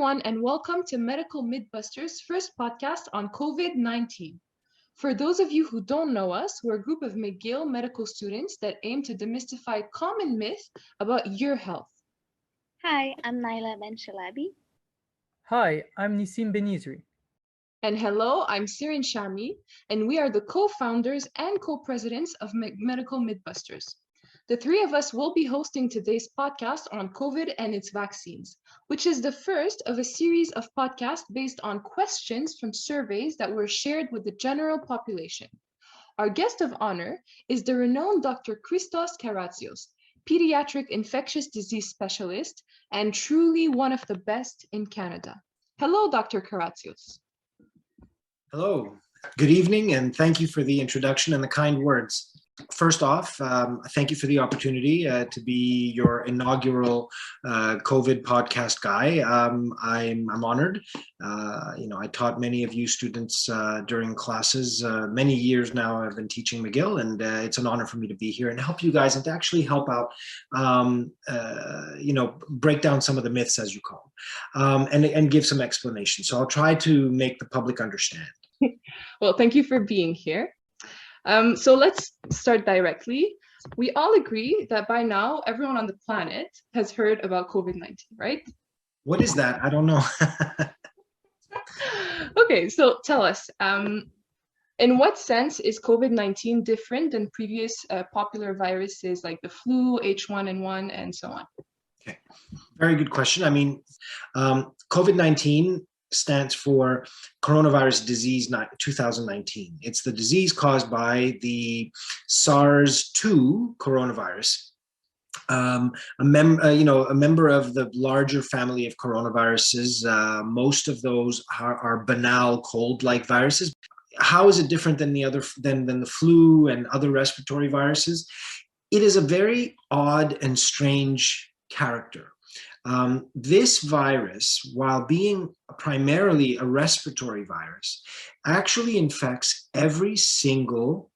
everyone, and welcome to Medical MythBusters' first podcast on COVID-19. For those of you who don't know us, we're a group of McGill medical students that aim to demystify common myths about your health. Hi, I'm Naïla Benchelabi. Hi, I'm Nissim Benizri. And hello, I'm Sirin Chami, and we are the co-founders and co-presidents of Medical MythBusters. The three of us will be hosting today's podcast on COVID and its vaccines, which is the first of a series of podcasts based on questions from surveys that were shared with the general population. Our guest of honor is the renowned Dr. Christos Karatzios, pediatric infectious disease specialist, and truly one of the best in Canada. Hello, Dr. Karatzios. Hello, good evening, and thank you for the introduction and the kind words. First off, thank you for the opportunity to be your inaugural COVID podcast guy. I'm honored. I taught many of you students during classes. Many years now I've been teaching McGill, and it's an honor for me to be here and help you guys and to actually help out, break down some of the myths, as you call them, and give some explanation. So I'll try to make the public understand. Well, thank you for being here. So let's start directly. We all agree that by now, everyone on the planet has heard about COVID-19, right? What is that? I don't know. Okay, so tell us, in what sense is COVID-19 different than previous popular viruses like the flu, H1N1, and so on? Okay, very good question. I mean, COVID-19 stands for coronavirus disease 2019. It's the disease caused by the SARS-2 coronavirus. A member of the larger family of coronaviruses. Most of those are banal cold-like viruses. How is it different than than the flu and other respiratory viruses? It is a very odd and strange character. This virus, while being primarily a respiratory virus, actually infects every single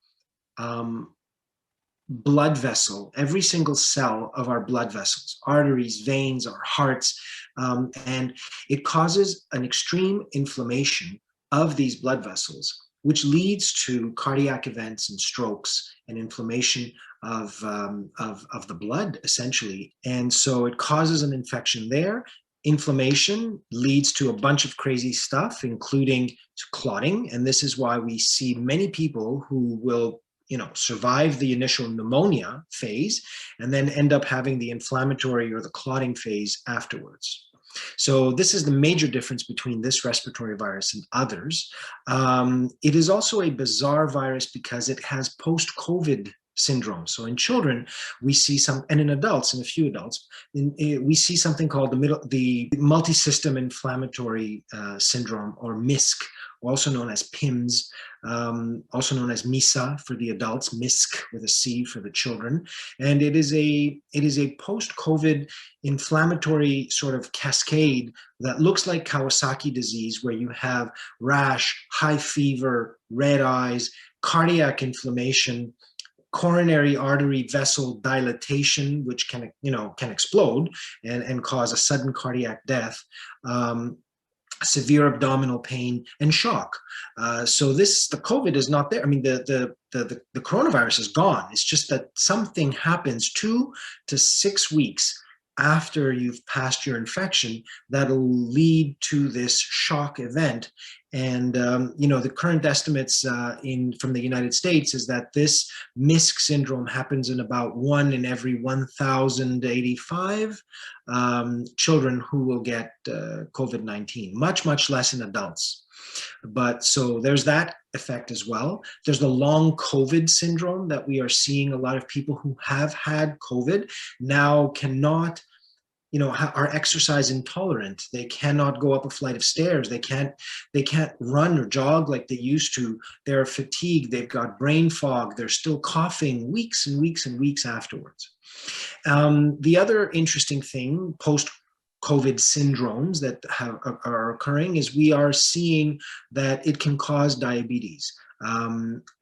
blood vessel, every single cell of our blood vessels, arteries, veins, our hearts, and it causes an extreme inflammation of these blood vessels, which leads to cardiac events and strokes and inflammation of the blood, essentially. And so it causes an infection there. Inflammation leads to a bunch of crazy stuff, including clotting. And this is why we see many people who will survive the initial pneumonia phase and then end up having the inflammatory or the clotting phase afterwards. So this is the major difference between this respiratory virus and others. It is also a bizarre virus because it has post-COVID syndrome. So in children, we see and in adults, in a few adults, we see something called the multi-system inflammatory syndrome, or MISC, also known as PIMS, also known as MISA for the adults, MISC with a C for the children. And it is a post-COVID inflammatory sort of cascade that looks like Kawasaki disease, where you have rash, high fever, red eyes, cardiac inflammation, coronary artery vessel dilatation, which can explode and cause a sudden cardiac death, severe abdominal pain, and shock. So the COVID is not there. I mean, the coronavirus is gone. It's just that something happens 2 to 6 weeks after you've passed your infection that'll lead to this shock event. And the current estimates from the United States is that this MISC syndrome happens in about 1 in every 1,085 children who will get COVID-19, much less in adults. But so there's that effect as well. There's the long COVID syndrome that we are seeing. A lot of people who have had COVID now cannot, are exercise intolerant. They cannot go up a flight of stairs. They can't run or jog like they used to. They're fatigued. They've got brain fog. They're still coughing weeks and weeks and weeks afterwards. The other interesting thing, post-COVID syndromes that are occurring, is we are seeing that it can cause diabetes.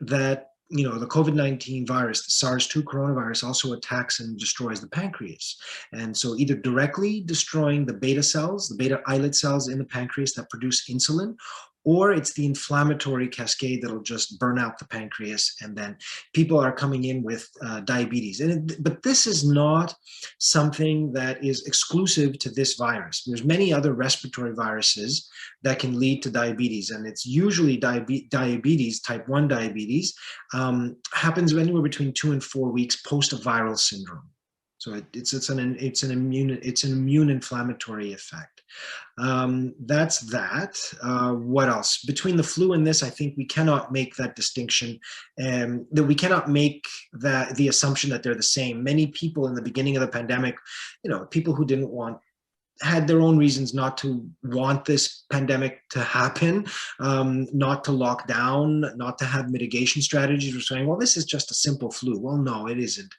That the COVID-19 virus, the SARS-2 coronavirus, also attacks and destroys the pancreas. And so either directly destroying the beta cells, the beta islet cells in the pancreas that produce insulin, or it's the inflammatory cascade that'll just burn out the pancreas, and then people are coming in with diabetes. But this is not something that is exclusive to this virus. There's many other respiratory viruses that can lead to diabetes, and it's usually diabetes, type 1 diabetes, happens anywhere between 2 and 4 weeks post a viral syndrome. So it's an immune inflammatory effect. That's that. What else? Between the flu and this, I think we cannot make that distinction, that we cannot make the assumption that they're the same. Many people in the beginning of the pandemic, people who had their own reasons not to want this pandemic to happen, not to lock down, not to have mitigation strategies. We're saying, well, this is just a simple flu. Well, no, it isn't.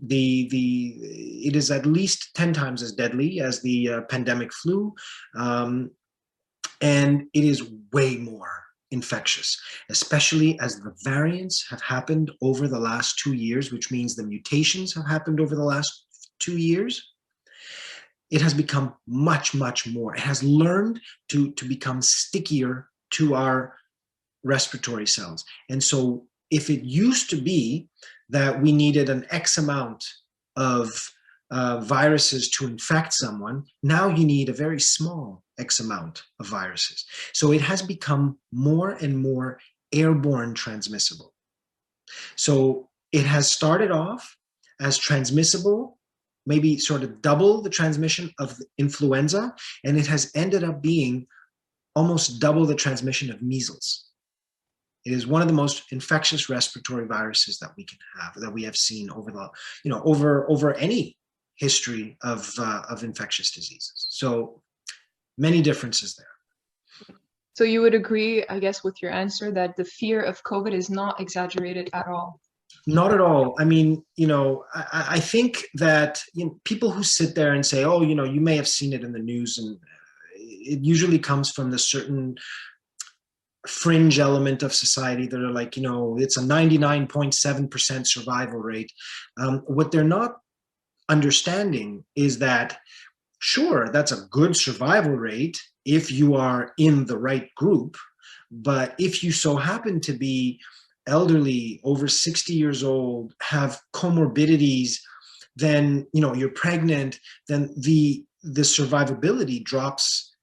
It is at least 10 times as deadly as the pandemic flu, and it is way more infectious, especially as the variants have happened over the last 2 years, which means the mutations have happened over the last 2 years. It has become much, much more. It has learned to become stickier to our respiratory cells. And so if it used to be that we needed an X amount of viruses to infect someone, now you need a very small X amount of viruses. So it has become more and more airborne transmissible. So it has started off as transmissible, maybe sort of double the transmission of influenza, and it has ended up being almost double the transmission of measles. It is one of the most infectious respiratory viruses that we have seen over the, over any history of infectious diseases. So many differences there. So you would agree, I guess, with your answer that the fear of COVID is not exaggerated at all? Not at all. I mean, I think that people who sit there and say, oh, you may have seen it in the news, and it usually comes from the certain fringe element of society that are like, it's a 99.7% survival rate. What they're not understanding is that, sure, that's a good survival rate if you are in the right group, but if you so happen to be elderly, over 60 years old, have comorbidities, then you're pregnant, then the survivability drops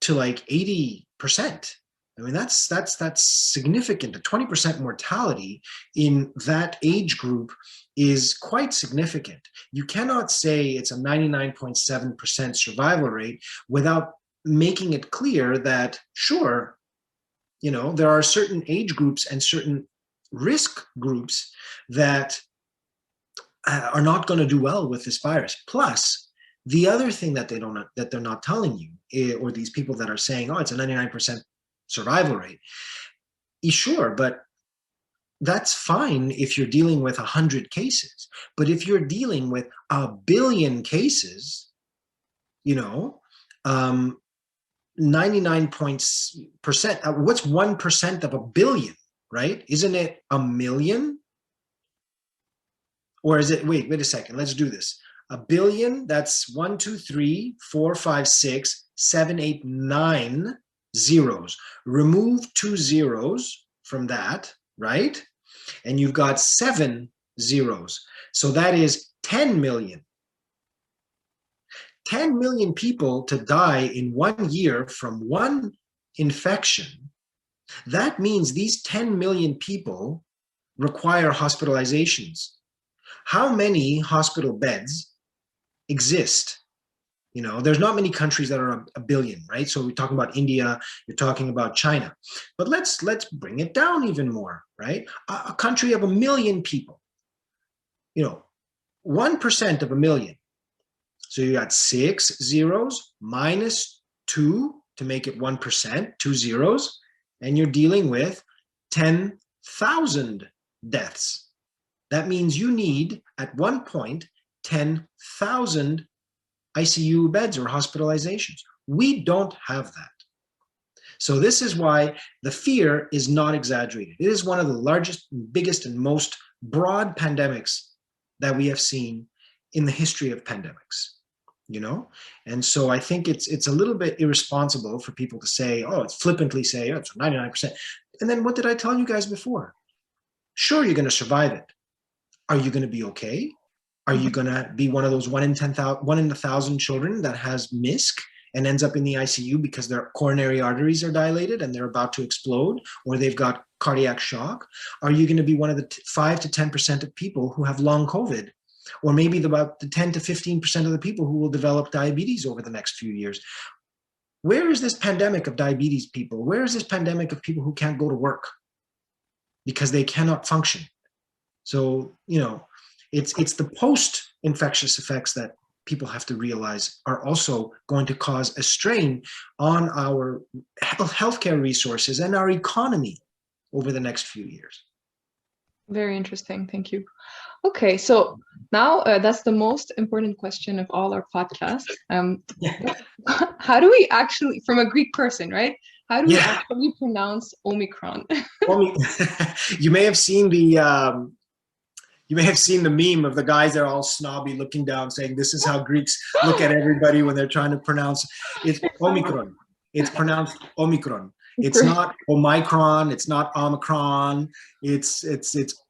to like 80%. I mean, that's significant. A 20% mortality in that age group is quite significant. You cannot say it's a 99.7% survival rate without making it clear that, sure, there are certain age groups and certain risk groups that are not going to do well with this virus. Plus, the other thing that they're not telling you, or these people that are saying, oh, it's a 99% survival rate, sure, but that's fine if you're dealing with 100 cases. But if you're dealing with 1 billion cases, 99%, what's 1% of 1 billion? Right? Isn't it 1 million? Or is it, wait a second, let's do this. 1 billion, that's 1, 2, 3, 4, 5, 6, 7, 8, 9 zeros. Remove 2 zeros from that, right? And you've got 7 zeros. So that is 10 million. 10 million people to die in 1 year from one infection. That means these 10 million people require hospitalizations. How many hospital beds exist? There's not many countries that are 1 billion, right? So we're talking about India, you're talking about China. But let's bring it down even more, right? A country of 1 million people, 1% of 1 million. So you got 6 zeros minus 2 to make it 1%, 2 zeros. And you're dealing with 10,000 deaths. That means you need, at one point, 10,000 ICU beds or hospitalizations. We don't have that. So this is why the fear is not exaggerated. It is one of the largest, biggest, and most broad pandemics that we have seen in the history of pandemics. And so I think it's a little bit irresponsible for people to say, oh, it's flippantly say, oh, it's 99%. And then what did I tell you guys before? Sure, you're going to survive it. Are you going to be okay? Are you going to be one of those 1 in 1,000 children that has MISC and ends up in the ICU because their coronary arteries are dilated and they're about to explode, or they've got cardiac shock? Are you going to be one of the 5 to 10% of people who have long COVID? Or maybe about the 10 to 15% of the people who will develop diabetes over the next few years? Where is this pandemic of diabetes people? Where is this pandemic of people who can't go to work because they cannot function? So, it's the post-infectious effects that people have to realize are also going to cause a strain on our healthcare resources and our economy over the next few years. Very interesting. Thank you. Okay, so now that's the most important question of all our podcasts. How do we actually, from a Greek person, right? How do we actually pronounce Omicron? You may have seen the meme of the guys that are all snobby looking down saying, this is how Greeks look at everybody when they're trying to pronounce it. Omicron. It's pronounced Omicron. It's not Omicron. It's not Omicron. It's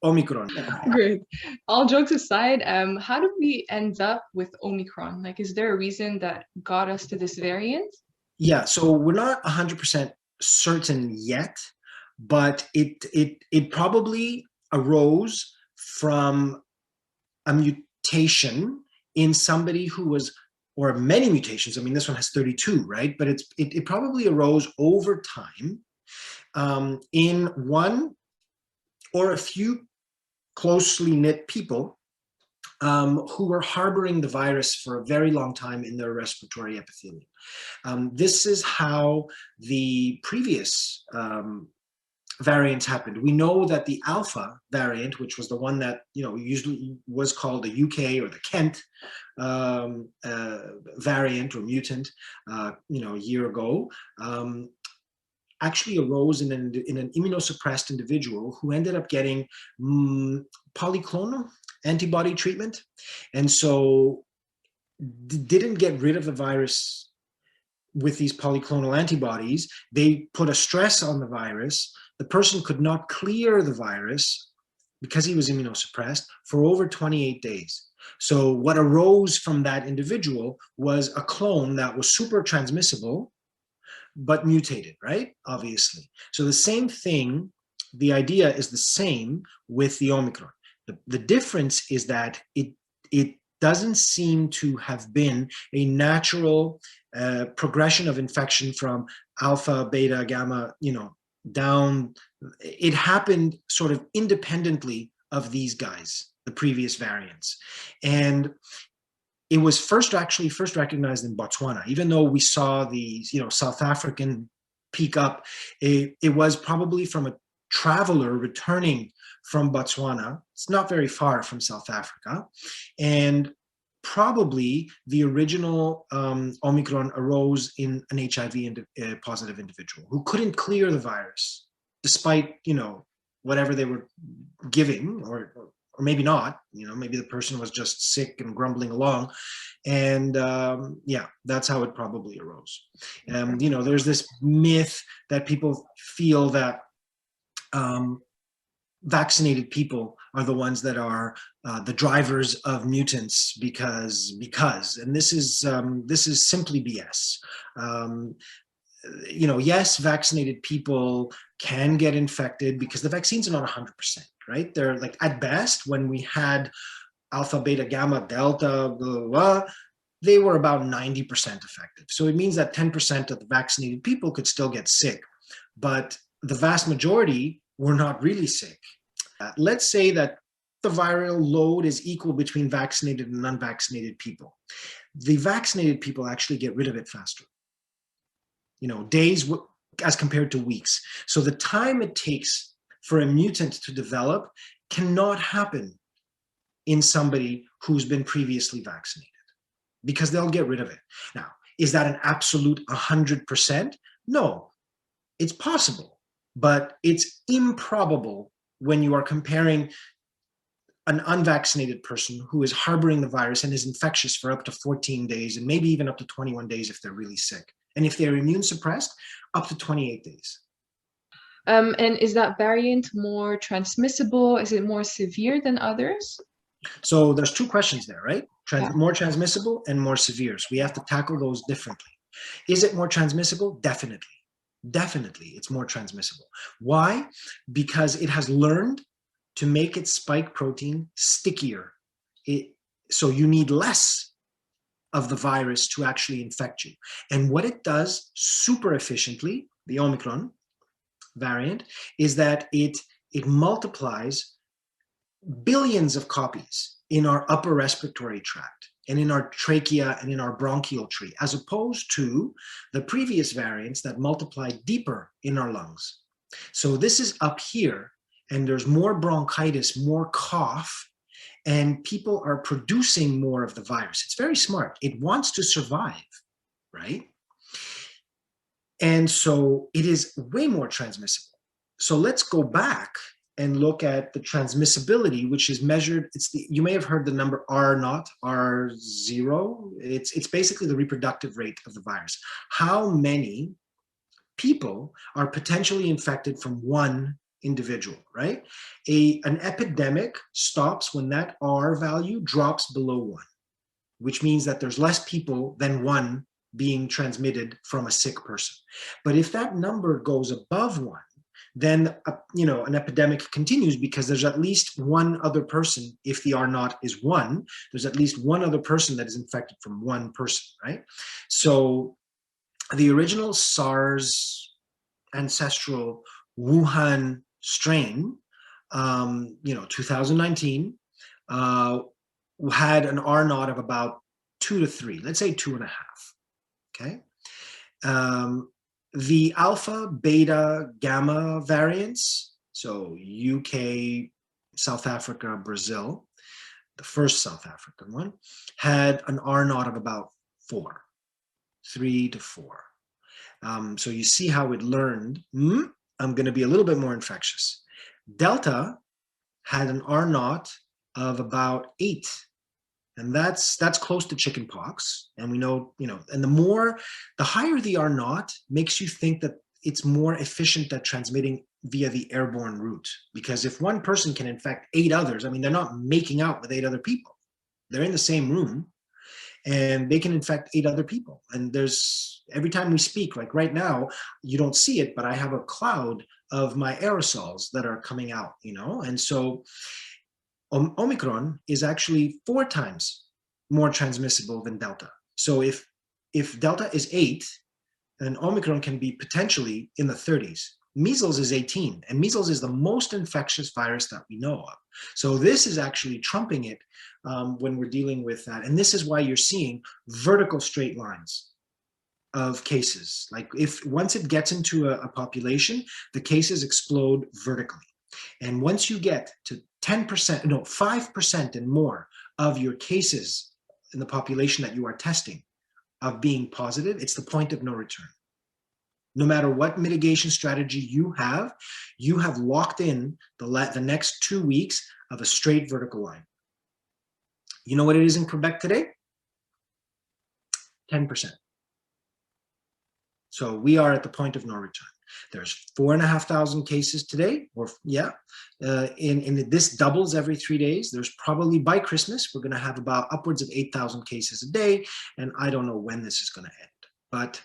Omicron. Great. All jokes aside, how did we end up with Omicron? Like, is there a reason that got us to this variant? Yeah, so we're not 100% certain yet, but it probably arose from a mutation in somebody who was, or many mutations. I mean, this one has 32, right? But it probably arose over time in one or a few closely knit people who were harboring the virus for a very long time in their respiratory epithelium. This is how the previous variants happened. We know that the Alpha variant, which was the one that usually was called the UK or the Kent variant or mutant, a year ago, actually arose in an immunosuppressed individual who ended up getting polyclonal antibody treatment, and so didn't get rid of the virus with these polyclonal antibodies. They put a stress on the virus. The person could not clear the virus because he was immunosuppressed for over 28 days. So what arose from that individual was a clone that was super transmissible, but mutated, right? Obviously. So the same thing, the idea is the same with the Omicron. The difference is that it doesn't seem to have been a natural progression of infection from alpha, beta, gamma, down. It happened sort of independently of these guys, the previous variants. And it was first recognized in Botswana, even though we saw the South African peak up. It was probably from a traveler returning from Botswana. It's not very far from South Africa. And probably the original Omicron arose in an HIV positive individual who couldn't clear the virus, despite, whatever they were giving, or maybe not, maybe the person was just sick and grumbling along. And that's how it probably arose. There's this myth that people feel that vaccinated people are the ones that are the drivers of mutants because, and this is simply BS. Yes, vaccinated people can get infected because the vaccines are not 100%, right? They're like, at best, when we had alpha, beta, gamma, delta, blah, blah, blah, they were about 90% effective. So it means that 10% of the vaccinated people could still get sick, but the vast majority were not really sick. Let's say that the viral load is equal between vaccinated and unvaccinated people. The vaccinated people actually get rid of it faster. Days as compared to weeks. So the time it takes for a mutant to develop cannot happen in somebody who's been previously vaccinated, because they'll get rid of it. Now, is that an absolute 100%? No. It's possible, but it's improbable when you are comparing an unvaccinated person who is harboring the virus and is infectious for up to 14 days and maybe even up to 21 days if they're really sick. And if they're immune suppressed, up to 28 days. And is that variant more transmissible? Is it more severe than others? So there's two questions there, right? Yeah. More transmissible and more severe. So we have to tackle those differently. Is it more transmissible? Definitely. Definitely, it's more transmissible. Why? Because it has learned to make its spike protein stickier. So you need less of the virus to actually infect you. And what it does super efficiently, the Omicron variant, is that it multiplies billions of copies in our upper respiratory tract and in our trachea and in our bronchial tree, as opposed to the previous variants that multiply deeper in our lungs. So this is up here, and there's more bronchitis, more cough, and people are producing more of the virus. It's very smart. It wants to survive, right? And so it is way more transmissible. So let's go back and look at the transmissibility, which is measured. You may have heard the number R0, R0. It's basically the reproductive rate of the virus. How many people are potentially infected from one individual, right? An epidemic stops when that R value drops below 1, which means that there's less people than 1 being transmitted from a sick person. But if that number goes above 1, then an epidemic continues, because there's at least one other person. If the R0 is 1, there's at least one other person that is infected from one person, right? So the original SARS ancestral Wuhan strain, 2019, had an R0 of about 2 to 3, let's say 2.5. Okay. The alpha, beta, gamma variants, so UK, South Africa, Brazil, the first South African one, had an R0 of about 4, 3 to 4. So you see how it learned, I'm going to be a little bit more infectious. Delta had an R0 of about 8. And that's close to chickenpox. And we know, and the higher the R0 makes you think that it's more efficient at transmitting via the airborne route. Because if one person can infect 8 others, they're not making out with 8 other people. They're in the same room and they can infect 8 other people. And every time we speak, like right now, you don't see it, but I have a cloud of my aerosols that are coming out, and so Omicron is actually 4 times more transmissible than Delta. So if Delta is 8, then Omicron can be potentially in the 30s. Measles is 18, and measles is the most infectious virus that we know of. So this is actually trumping it when we're dealing with that. And this is why you're seeing vertical straight lines of cases. Like once it gets into a population, the cases explode vertically. And once you get to 5% and more of your cases in the population that you are testing of being positive, it's the point of no return. No matter what mitigation strategy you have locked in the next 2 weeks of a straight vertical line. You know what it is in Quebec today? 10%. So we are at the point of no return. There's 4,500 cases today, this doubles every 3 days. There's probably by Christmas, we're going to have about upwards of 8,000 cases a day. And I don't know when this is going to end. But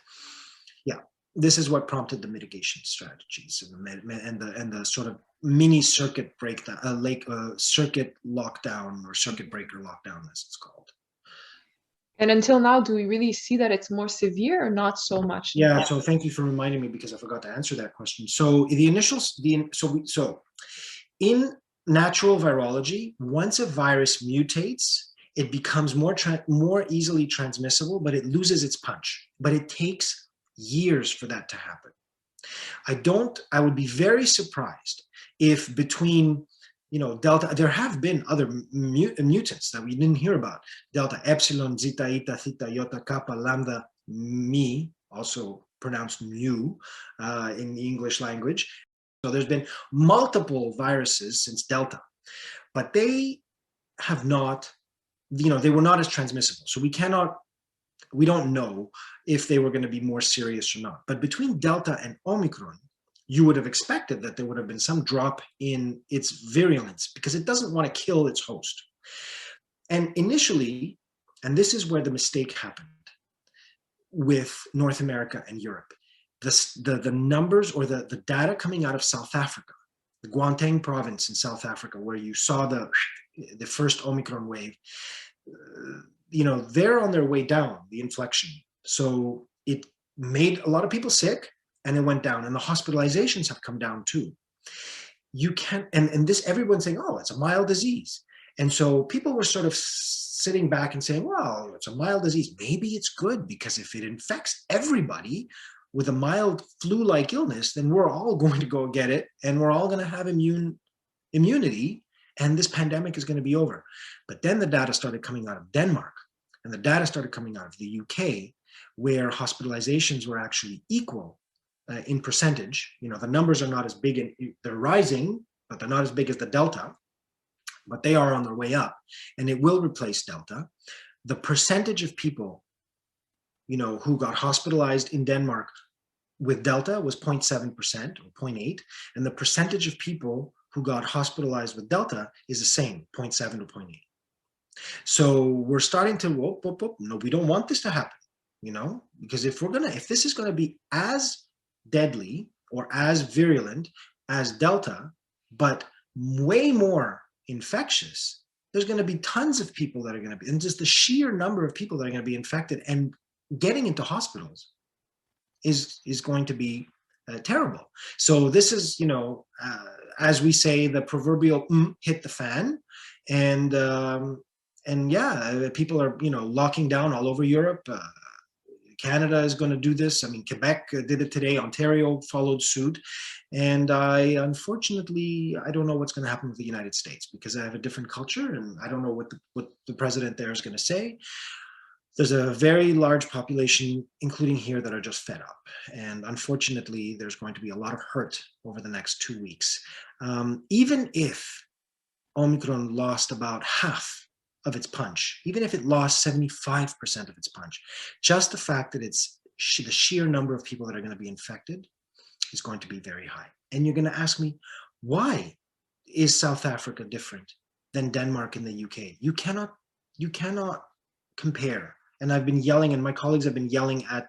yeah, this is what prompted the mitigation strategies and the sort of mini circuit breakdown, circuit lockdown, or circuit breaker lockdown, as it's called. And until now, do we really see that it's more severe or not so much? Yeah, so thank you for reminding me, because I forgot to answer that question. So in natural virology, once a virus mutates, it becomes more easily transmissible, but it loses its punch. But it takes years for that to happen. I would be very surprised if between Delta, there have been other mutants that we didn't hear about. Delta, Epsilon, Zeta, Eta, Theta, Iota, Kappa, Lambda, Mi, also pronounced mu in the English language. So there's been multiple viruses since Delta, but they have not, they were not as transmissible. So we don't know if they were going to be more serious or not. But between Delta and Omicron, you would have expected that there would have been some drop in its virulence because it doesn't want to kill its host. And initially, and this is where the mistake happened with North America and Europe, the numbers or the data coming out of South Africa, the Gauteng province in South Africa, where you saw the first Omicron wave, they're on their way down, the inflection. So it made a lot of people sick and it went down, and the hospitalizations have come down too. You can't, and this, everyone's saying, oh, it's a mild disease. And so people were sort of sitting back and saying, well, it's a mild disease. Maybe it's good, because if it infects everybody with a mild flu-like illness, then we're all going to go get it and we're all going to have immunity, and this pandemic is going to be over. But then the data started coming out of Denmark, and the data started coming out of the UK, where hospitalizations were actually equal in percentage. The numbers are not as big, and they're rising, but they're not as big as the Delta, but they are on their way up, and it will replace Delta. The percentage of people, who got hospitalized in Denmark with Delta was 0.7% or 0.8, and the percentage of people who got hospitalized with Delta is the same, 0.7 to 0.8. So we're starting to, no, we don't want this to happen, because if this is gonna be as deadly or as virulent as Delta, but way more infectious, there's going to be tons of people that are going to be, and just the sheer number of people that are going to be infected and getting into hospitals is going to be terrible. So this is, as we say, the proverbial hit the fan, and yeah, people are, locking down all over Europe. Canada is going to do this. I mean, Quebec did it today. Ontario followed suit. And unfortunately, I don't know what's going to happen with the United States, because I have a different culture, and I don't know what the president there is going to say. There's a very large population, including here, that are just fed up. And unfortunately, there's going to be a lot of hurt over the next 2 weeks. Even if Omicron lost about half of its punch, even if it lost 75% of its punch, just the fact that it's the sheer number of people that are going to be infected is going to be very high. And you're going to ask me, why is South Africa different than Denmark and the UK? You cannot compare. And I've been yelling, and my colleagues have been yelling at,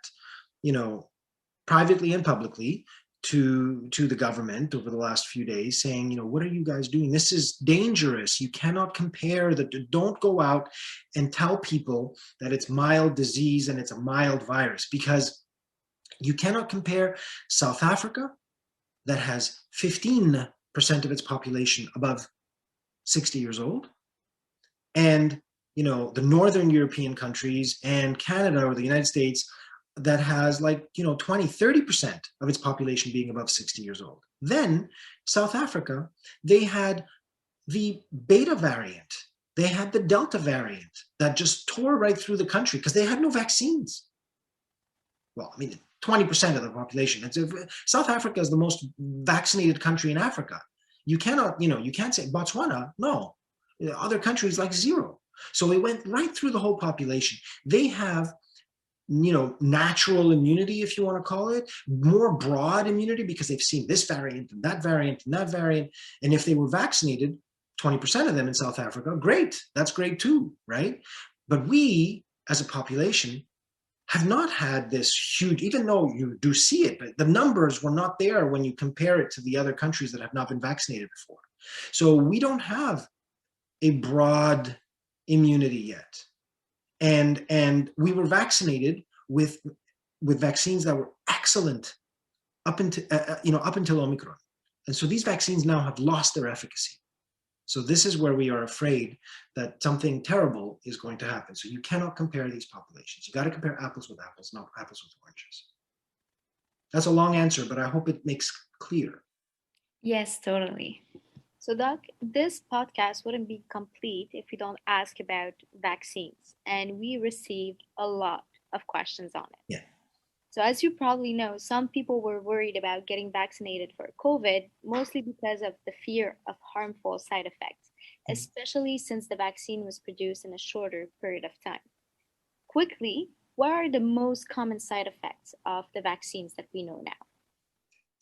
privately and publicly, to the government over the last few days, saying, what are you guys doing? This is dangerous. You cannot compare that. Don't go out and tell people that it's mild disease and it's a mild virus, because you cannot compare South Africa, that has 15% of its population above 60 years old, and the Northern European countries and Canada or the United States, that has 20-30% of its population being above 60 years old. Then South Africa, they had the Beta variant, they had the Delta variant that just tore right through the country because they had no vaccines. Well, 20% of the population. South Africa is the most vaccinated country in Africa. You cannot, you can't say Botswana, no. Other countries like zero. So it went right through the whole population. They have natural immunity, if you want to call it, more broad immunity, because they've seen this variant and that variant and that variant. And if they were vaccinated, 20% of them in South Africa, great. That's great too, right? But we, as a population, have not had this huge, even though you do see it, but the numbers were not there when you compare it to the other countries that have not been vaccinated before. So we don't have a broad immunity yet. And we were vaccinated with vaccines that were excellent up until Omicron. And so these vaccines now have lost their efficacy. So this is where we are afraid that something terrible is going to happen. So you cannot compare these populations. You got to compare apples with apples, not apples with oranges. That's a long answer, but I hope it makes clear. Yes, totally. So, Doc, this podcast wouldn't be complete if we don't ask about vaccines. And we received a lot of questions on it. Yeah. So, as you probably know, some people were worried about getting vaccinated for COVID, mostly because of the fear of harmful side effects, especially since the vaccine was produced in a shorter period of time. Quickly, what are the most common side effects of the vaccines that we know now?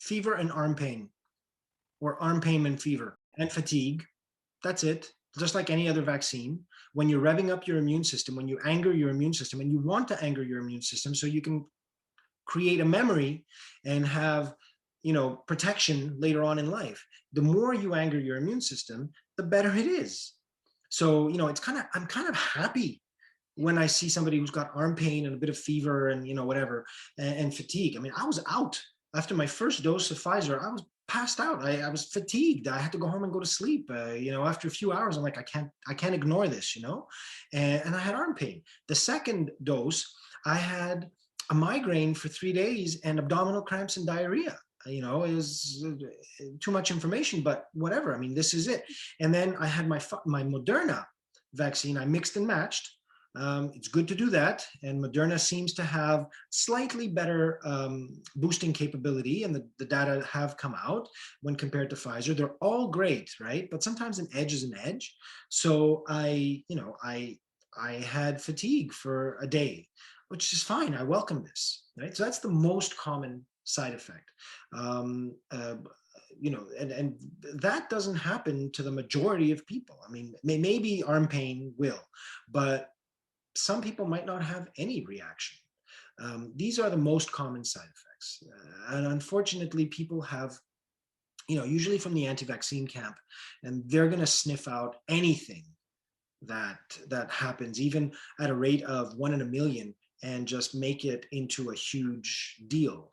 Fever and arm pain, or arm pain and fever, and fatigue. That's it. Just like any other vaccine, when you're revving up your immune system, when you anger your immune system, and you want to anger your immune system so you can create a memory and have, protection later on in life. The more you anger your immune system, the better it is. So, I'm kind of happy when I see somebody who's got arm pain and a bit of fever and, whatever, and fatigue. I mean, I was out after my first dose of Pfizer. I was passed out. I was fatigued. I had to go home and go to sleep. After a few hours, I'm like, I can't ignore this, and I had arm pain. The second dose, I had a migraine for 3 days and abdominal cramps and diarrhea. It was too much information, but whatever. I mean, this is it. And then I had my Moderna vaccine. I mixed and matched. It's good to do that. And Moderna seems to have slightly better boosting capability, and the data have come out when compared to Pfizer. They're all great, right? But sometimes an edge is an edge. So I had fatigue for a day, which is fine. I welcome this, right? So that's the most common side effect. And that doesn't happen to the majority of people. I mean, maybe arm pain will, but some people might not have any reaction. These are the most common side effects. And unfortunately, people have, usually from the anti-vaccine camp, and they're going to sniff out anything that happens, even at a rate of 1 in a million, and just make it into a huge deal.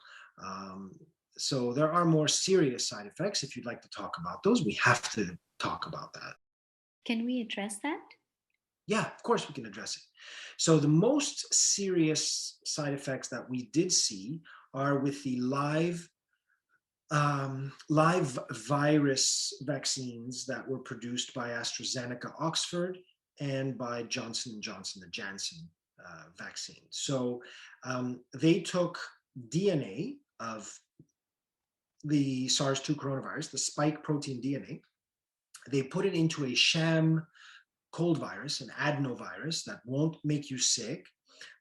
So there are more serious side effects. If you'd like to talk about those, we have to talk about that. Can we address that? Yeah, of course we can address it. So the most serious side effects that we did see are with the live virus vaccines that were produced by AstraZeneca Oxford and by Johnson & Johnson, the Janssen vaccine. So they took DNA of the SARS-2 coronavirus, the spike protein DNA. They put it into a sham cold virus, an adenovirus that won't make you sick,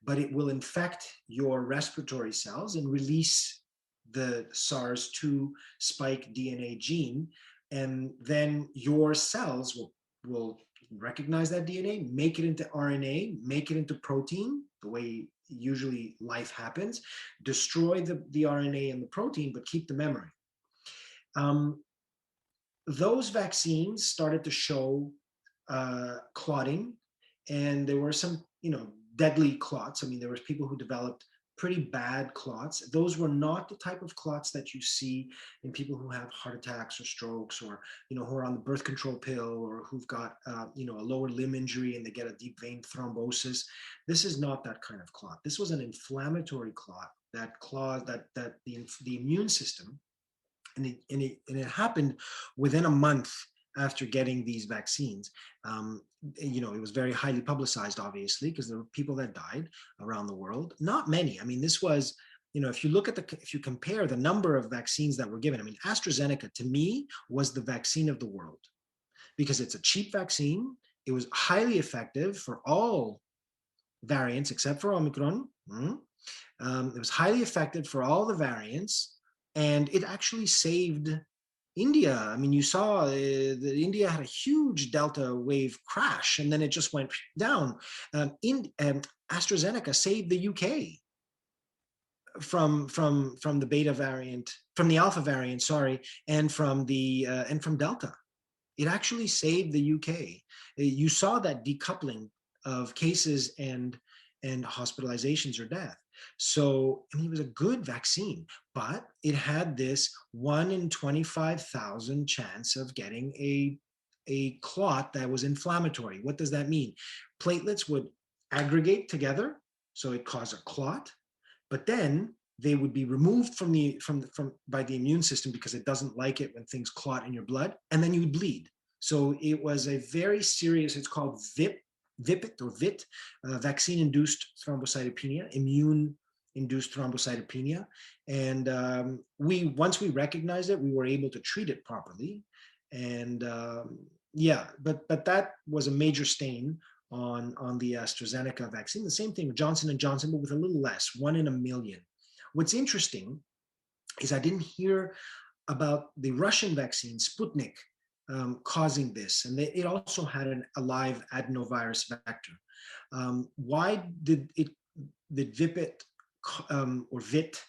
but it will infect your respiratory cells and release the SARS-2 spike DNA gene. And then your cells will recognize that DNA, make it into RNA, make it into protein, the way usually life happens, destroy the RNA and the protein, but keep the memory. Those vaccines started to show clotting, and there were some, deadly clots. I mean, there was people who developed pretty bad clots. Those were not the type of clots that you see in people who have heart attacks or strokes, or, who are on the birth control pill, or who've got, a lower limb injury and they get a deep vein thrombosis. This is not that kind of clot. This was an inflammatory clot that the immune system, and it happened within a month after getting these vaccines. It was very highly publicized, obviously, because there were people that died around the world. Not many. I mean, this was, if you compare the number of vaccines that were given, I mean, AstraZeneca, to me, was the vaccine of the world, because it's a cheap vaccine. It was highly effective for all variants except for Omicron. It was highly effective for all the variants, and it actually saved India. I mean, you saw that India had a huge Delta wave crash, and then it just went down. AstraZeneca saved the UK from the beta variant, from the alpha variant, sorry, and from Delta. It actually saved the UK. You saw that decoupling of cases and hospitalizations or death. So, I mean, it was a good vaccine, but it had this 1 in 25,000 chance of getting a clot that was inflammatory. What does that mean? Platelets would aggregate together, so it caused a clot, but then they would be removed by the immune system because it doesn't like it when things clot in your blood, and then you would bleed. So it was a very serious, it's called VIPIT, vaccine-induced thrombocytopenia, immune induced thrombocytopenia. And once we recognized it, we were able to treat it properly. And but that was a major stain on the AstraZeneca vaccine. The same thing with Johnson & Johnson, but with a little less, 1 in a million. What's interesting is I didn't hear about the Russian vaccine, Sputnik, causing this. And it also had a live adenovirus vector. Why did VIPIT or VIT,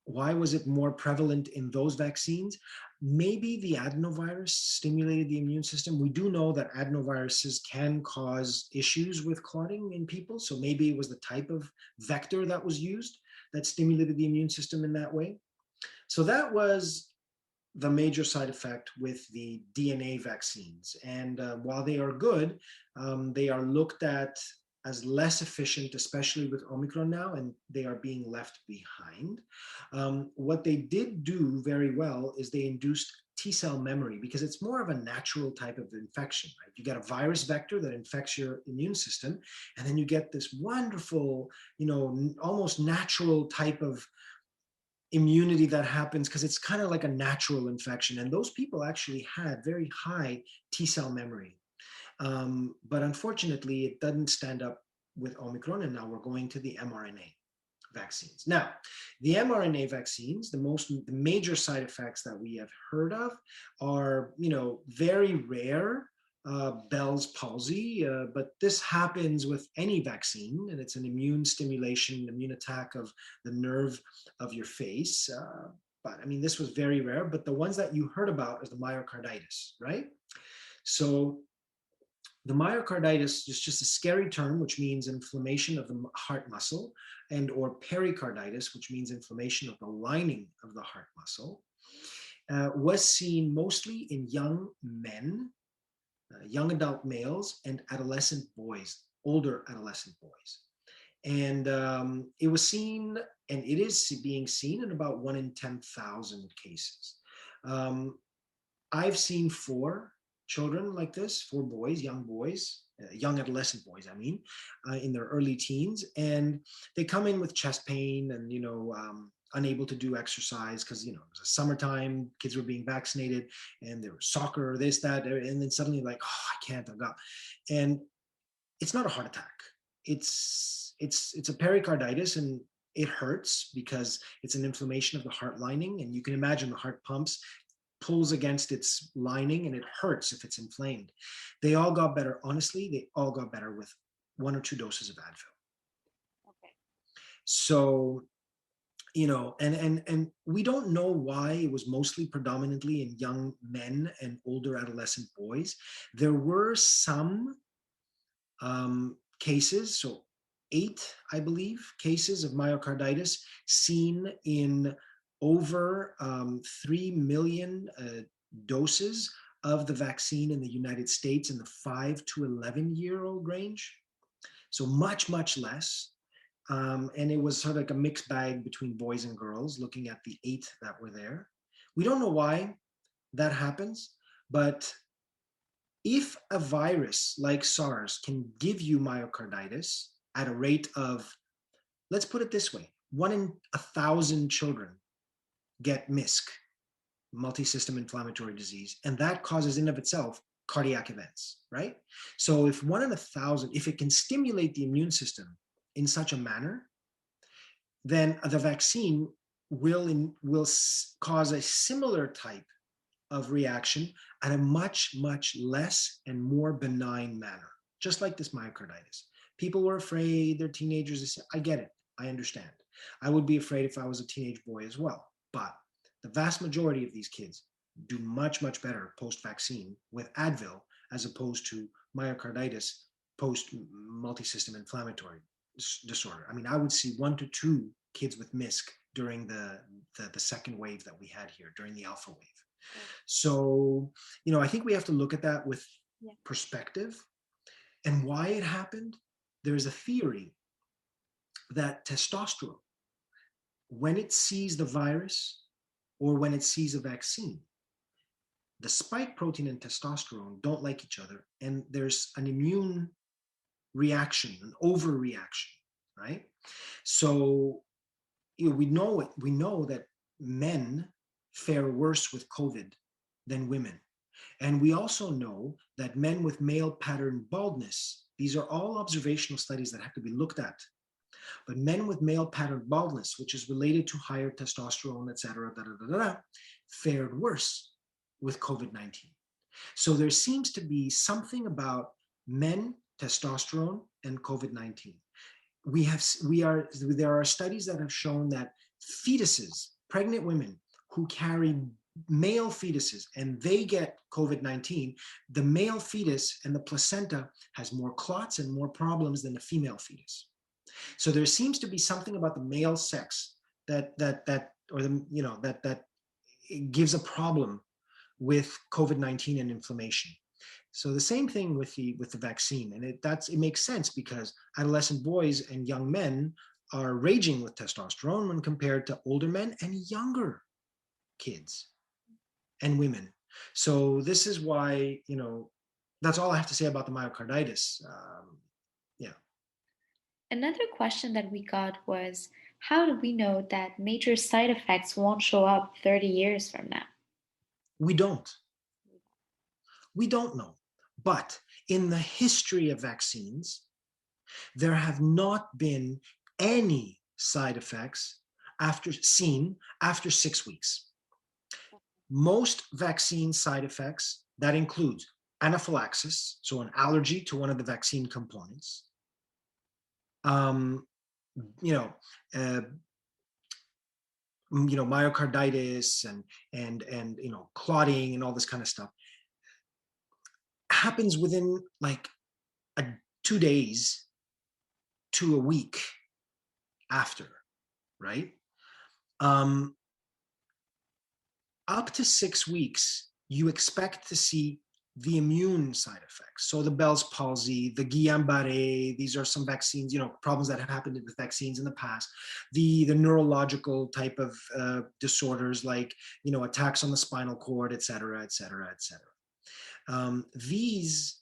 why was it more prevalent in those vaccines? Maybe the adenovirus stimulated the immune system. We do know that adenoviruses can cause issues with clotting in people. So maybe it was the type of vector that was used that stimulated the immune system in that way. So that was the major side effect with the DNA vaccines. And while they are good, they are looked at as less efficient, especially with Omicron now, and they are being left behind. What they did do very well is they induced T-cell memory, because it's more of a natural type of infection, right? You get a virus vector that infects your immune system, and then you get this wonderful, almost natural type of immunity that happens because it's kind of like a natural infection. And those people actually had very high T-cell memory. But unfortunately, it doesn't stand up with Omicron, and now we're going to the mRNA vaccines. Now, the mRNA vaccines, the major side effects that we have heard of are, very rare, Bell's palsy, but this happens with any vaccine, and it's an immune stimulation, immune attack of the nerve of your face. But I mean, this was very rare, but the ones that you heard about is the myocarditis, right? So the myocarditis is just a scary term, which means inflammation of the heart muscle, and or pericarditis, which means inflammation of the lining of the heart muscle, was seen mostly in young men, young adult males, and adolescent boys, older adolescent boys. And it was seen, and it is being seen in about 1 in 10,000 cases. I've seen 4 children like this, 4 boys, young adolescent boys, in their early teens. And they come in with chest pain and, unable to do exercise because, it was a summertime, kids were being vaccinated, and there was soccer, this, that, and then suddenly like, oh, I can't, I've got. And it's not a heart attack. It's a pericarditis, and it hurts because it's an inflammation of the heart lining. And you can imagine the heart pulls against its lining, and it hurts if it's inflamed. They all got better. Honestly, they all got better with 1 or 2 doses of Advil. Okay. So, and we don't know why it was mostly predominantly in young men and older adolescent boys. There were some cases, so 8, I believe, cases of myocarditis seen in over 3 million doses of the vaccine in the United States in the 5 to 11-year-old range. So much, much less. And it was sort of like a mixed bag between boys and girls, looking at the 8 that were there. We don't know why that happens, but if a virus like SARS can give you myocarditis at a rate of, let's put it this way, 1 in 1,000 children get MISC, multi-system inflammatory disease, and that causes in of itself cardiac events, right? So if 1 in 1,000, if it can stimulate the immune system in such a manner, then the vaccine will cause a similar type of reaction at a much, much less and more benign manner, just like this myocarditis. People were afraid, they're teenagers. I get it, I understand. I would be afraid if I was a teenage boy as well. But the vast majority of these kids do much, much better post-vaccine with Advil as opposed to myocarditis post-multi-system inflammatory disorder. I mean, I would see 1 to 2 kids with MISC during the second wave that we had here, during the alpha wave. So, I think we have to look at that with perspective and why it happened. There's a theory that testosterone, when it sees the virus or when it sees a vaccine, the spike protein and testosterone don't like each other, and there's an immune reaction, an overreaction, right? So we know that men fare worse with COVID than women. And we also know that men with male pattern baldness, these are all observational studies that have to be looked at. But men with male pattern baldness, which is related to higher testosterone, et cetera, fared worse with COVID-19. So there seems to be something about men, testosterone, and COVID-19. There are studies that have shown that fetuses, pregnant women who carry male fetuses and they get COVID-19, the male fetus and the placenta has more clots and more problems than the female fetus. So there seems to be something about the male sex that gives a problem with COVID-19 and inflammation. So the same thing with the vaccine, and it makes sense because adolescent boys and young men are raging with testosterone when compared to older men and younger kids and women. So this is why, that's all I have to say about the myocarditis. Another question that we got was, how do we know that major side effects won't show up 30 years from now? We don't know. But in the history of vaccines, there have not been any side effects after 6 weeks. Most vaccine side effects, that includes anaphylaxis, so an allergy to one of the vaccine components, myocarditis and clotting and all this kind of stuff, happens within like 2 days to a week after, right? Up to 6 weeks, you expect to see the immune side effects. So the Bell's palsy, the Guillain-Barré, these are some vaccines, problems that have happened with vaccines in the past. The neurological type of disorders like, attacks on the spinal cord, et cetera, et cetera, et cetera. These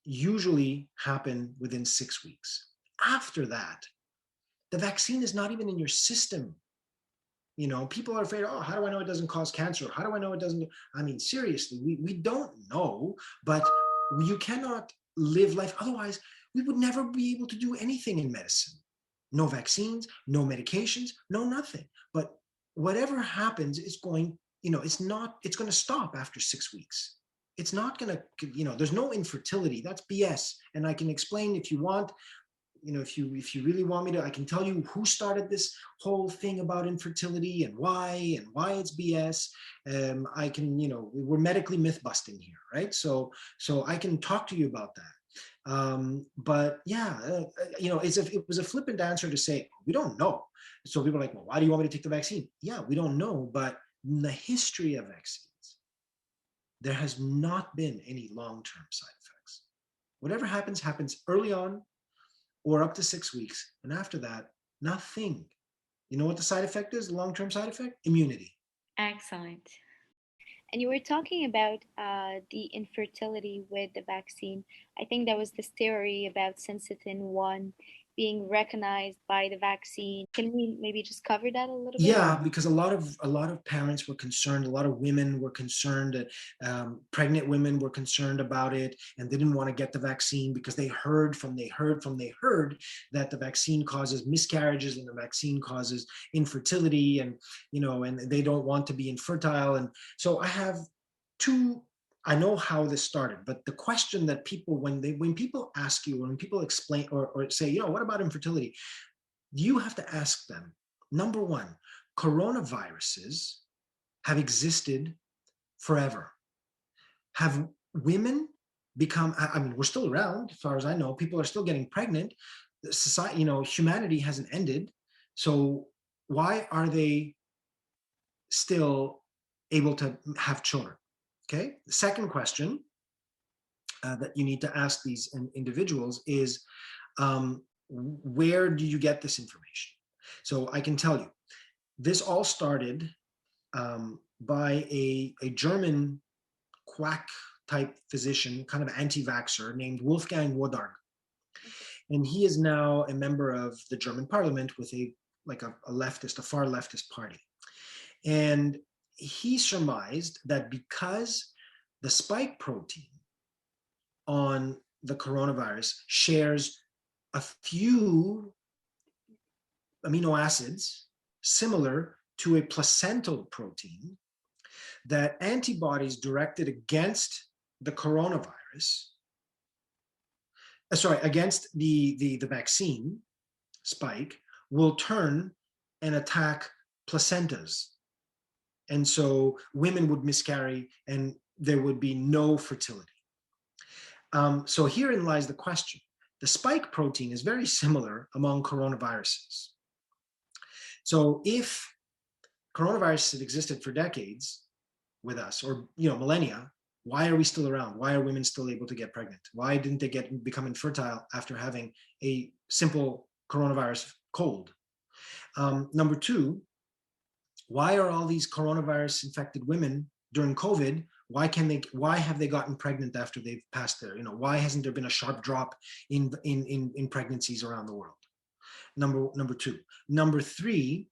usually happen within 6 weeks. After that, the vaccine is not even in your system. People are afraid, how do I know it doesn't cause cancer? How do I know it doesn't? I mean, seriously, we don't know, but you cannot live life. Otherwise, we would never be able to do anything in medicine. No vaccines, no medications, no nothing. But whatever happens is going, it's going to stop after 6 weeks. It's not going to, there's no infertility. That's BS. And I can explain if you want. If you really want me to, I can tell you who started this whole thing about infertility and why it's BS. I can, we're medically myth busting here, right? So I can talk to you about that. But yeah, it was a flippant answer to say, we don't know. So people are like, well, why do you want me to take the vaccine? Yeah, we don't know. But in the history of vaccines, there has not been any long-term side effects. Whatever happens early on, or up to 6 weeks. And after that, nothing. You know what the side effect is, the long-term side effect? Immunity. Excellent. And you were talking about the infertility with the vaccine. I think there was this theory about syncytin 1 being recognized by the vaccine. Can we maybe just cover that a little bit? Yeah, because a lot of parents were concerned, a lot of women were concerned, pregnant women were concerned about it, and they didn't want to get the vaccine because they heard that the vaccine causes miscarriages and the vaccine causes infertility, and and they don't want to be infertile. And so I know how this started, but the question that people, when people ask you, when people explain or say, what about infertility? You have to ask them, number one, coronaviruses have existed forever. Have women become, we're still around, as far as I know, people are still getting pregnant. Society, humanity hasn't ended. So why are they still able to have children? Okay. The second question that you need to ask these individuals is, where do you get this information? So I can tell you, this all started by a German quack type physician, kind of anti-vaxxer named Wolfgang Wodarg. And he is now a member of the German parliament with a leftist, a far leftist party. And he surmised that because the spike protein on the coronavirus shares a few amino acids similar to a placental protein, that antibodies directed against the coronavirus, against the vaccine spike, will turn and attack placentas. And so women would miscarry and there would be no fertility. So herein lies the question. The spike protein is very similar among coronaviruses. So if coronavirus had existed for decades with us, or millennia, why are we still around? Why are women still able to get pregnant? Why didn't they become infertile after having a simple coronavirus cold? Number two, why are all these coronavirus infected women during COVID, why have they gotten pregnant after they've passed there? Why hasn't there been a sharp drop in pregnancies around the world? Number two. Number three,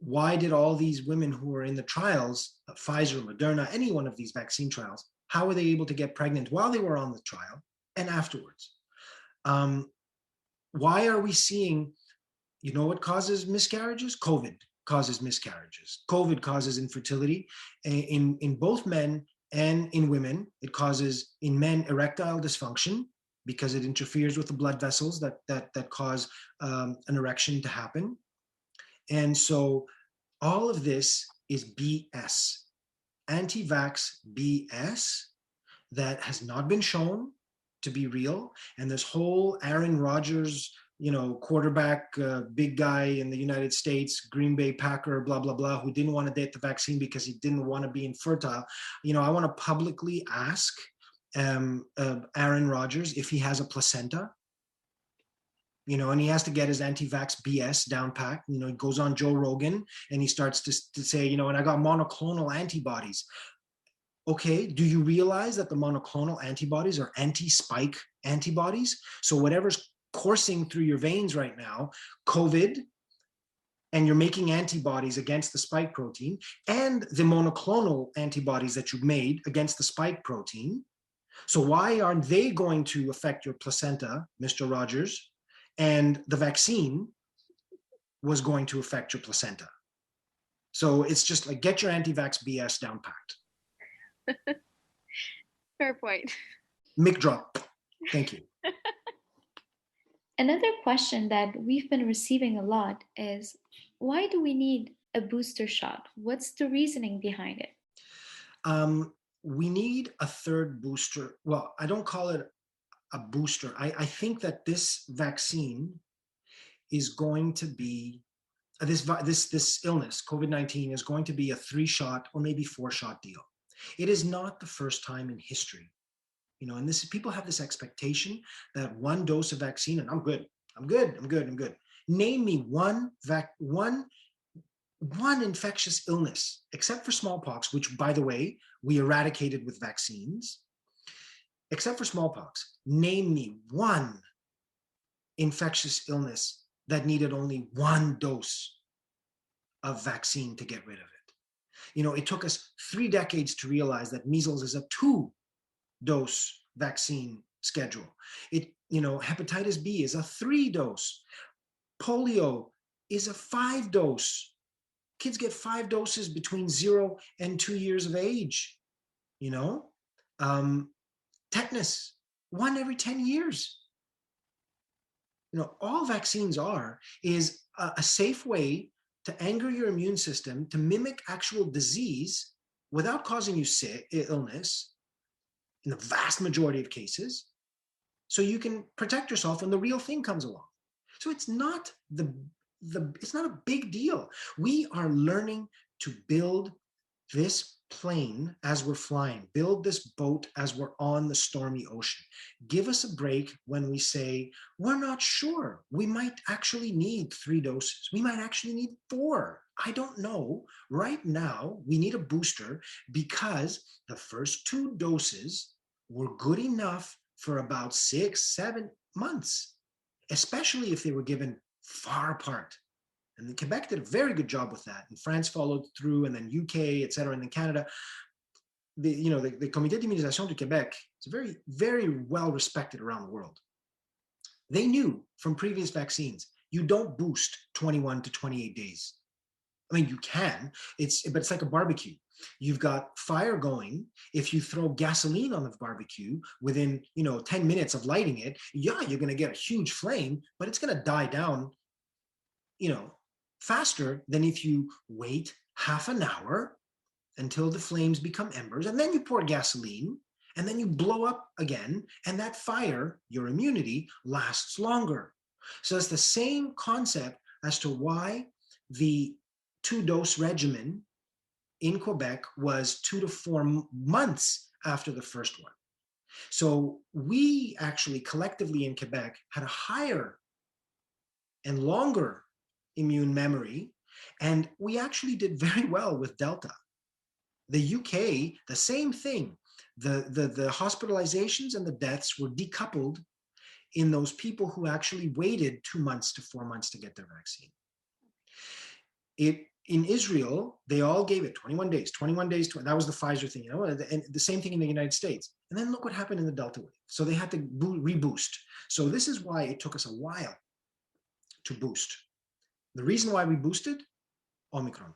why did all these women who were in the trials, Pfizer, Moderna, any one of these vaccine trials, how were they able to get pregnant while they were on the trial and afterwards? Why are we seeing, what causes miscarriages? COVID causes miscarriages. COVID causes infertility in both men and in women. It causes, in men, erectile dysfunction because it interferes with the blood vessels that cause an erection to happen. And so all of this is BS, anti-vax BS that has not been shown to be real. And this whole Aaron Rodgers, quarterback, big guy in the United States, Green Bay Packer, blah, blah, blah, who didn't want to get the vaccine because he didn't want to be infertile. I want to publicly ask Aaron Rodgers if he has a placenta. And he has to get his anti-vax BS down packed. He goes on Joe Rogan and he starts to say, and I got monoclonal antibodies. Okay, do you realize that the monoclonal antibodies are anti-spike antibodies? So whatever's coursing through your veins right now, COVID, and you're making antibodies against the spike protein, and the monoclonal antibodies that you've made against the spike protein. So why aren't they going to affect your placenta, Mr. Rogers? And the vaccine was going to affect your placenta. So it's just like, get your anti-vax BS down packed. Fair point. Mic drop. Thank you. Another question that we've been receiving a lot is, why do we need a booster shot? What's the reasoning behind it? We need a third booster. Well, I don't call it a booster. I think that this vaccine is going to be, this illness, COVID-19, is going to be a 3-shot or maybe 4-shot deal. It is not the first time in history, and people have this expectation that one dose of vaccine and I'm good. Name me one infectious illness, except for smallpox, which, by the way, we eradicated with vaccines. Except for smallpox, name me one infectious illness that needed only one dose of vaccine to get rid of it. It took us 3 decades to realize that measles is a 2-dose vaccine schedule. Hepatitis B is a 3-dose. Polio is a 5-dose. Kids get 5 doses between 0 and 2 years of age. Tetanus, 1 every 10 years. All vaccines is a safe way to anger your immune system, to mimic actual disease without causing you illness in the vast majority of cases, so you can protect yourself when the real thing comes along. So it's not it's not a big deal. We are learning to build this plane as we're flying, build this boat as we're on the stormy ocean. Give us a break when we say, we're not sure. We might actually need 3 doses. We might actually need 4. I don't know. Right now, we need a booster because the first 2 doses were good enough for about 6-7 months. especially if they were given far apart. And Quebec did a very good job with that. And France followed through, and then UK, et cetera, and then Canada. The Comité d'Immunisation du Québec is very, very well respected around the world. They knew from previous vaccines, you don't boost 21 to 28 days. I mean, you can, but it's like a barbecue. You've got fire going. If you throw gasoline on the barbecue within, 10 minutes of lighting it, yeah, you're going to get a huge flame, but it's going to die down, faster than if you wait half an hour until the flames become embers, and then you pour gasoline, and then you blow up again, and that fire, your immunity, lasts longer. So it's the same concept as to why the 2-dose regimen in Quebec was 2 to 4 months after the first one. So we actually collectively in Quebec had a higher and longer immune memory, and we actually did very well with Delta. The UK, the same thing. The hospitalizations and the deaths were decoupled in those people who actually waited 2 months to 4 months to get their vaccine. In Israel, they all gave it 21 days, that was the Pfizer thing, and the same thing in the United States. And then look what happened in the Delta wave. So they had to reboost. So this is why it took us a while to boost. The reason why we boosted, Omicron.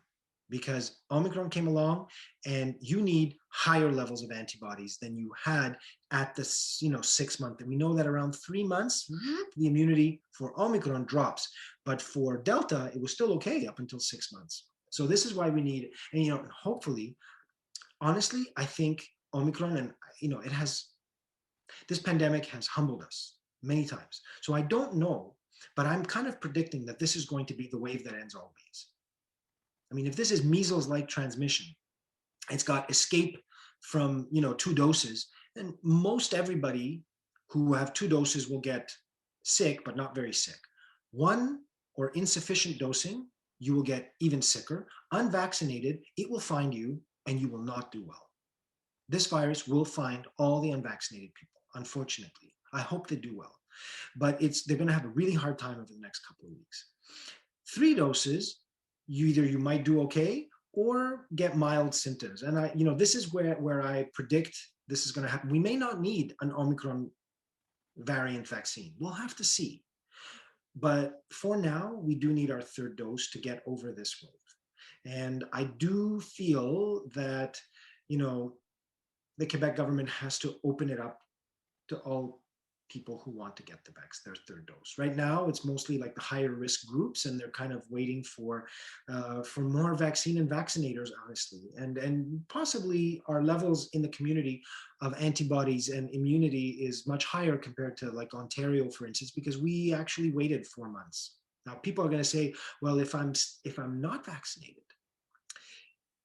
Because Omicron came along and you need higher levels of antibodies than you had at the 6 month. And we know that around 3 months, the immunity for Omicron drops. But for Delta, it was still okay up until 6 months. So this is why we need, and hopefully, honestly, I think Omicron and, this pandemic has humbled us many times. So I don't know, but I'm kind of predicting that this is going to be the wave that ends all waves. I mean, if this is measles-like transmission, it's got escape from, 2 doses, then most everybody who have 2 doses will get sick, but not very sick. 1 or insufficient dosing, you will get even sicker. Unvaccinated, it will find you and you will not do well. This virus will find all the unvaccinated people, unfortunately. I hope they do well. But they're going to have a really hard time over the next couple of weeks. 3 doses, you might do okay or get mild symptoms. And this is where I predict this is going to happen. We may not need an Omicron variant vaccine. We'll have to see. But for now, we do need our 3rd dose to get over this wave. And I do feel that, the Quebec government has to open it up to all people who want to get their 3rd dose. Right now, it's mostly like the higher risk groups, and they're kind of waiting for more vaccine and vaccinators, honestly. And possibly our levels in the community of antibodies and immunity is much higher compared to like Ontario, for instance, because we actually waited 4 months. Now, people are going to say, well, if I'm not vaccinated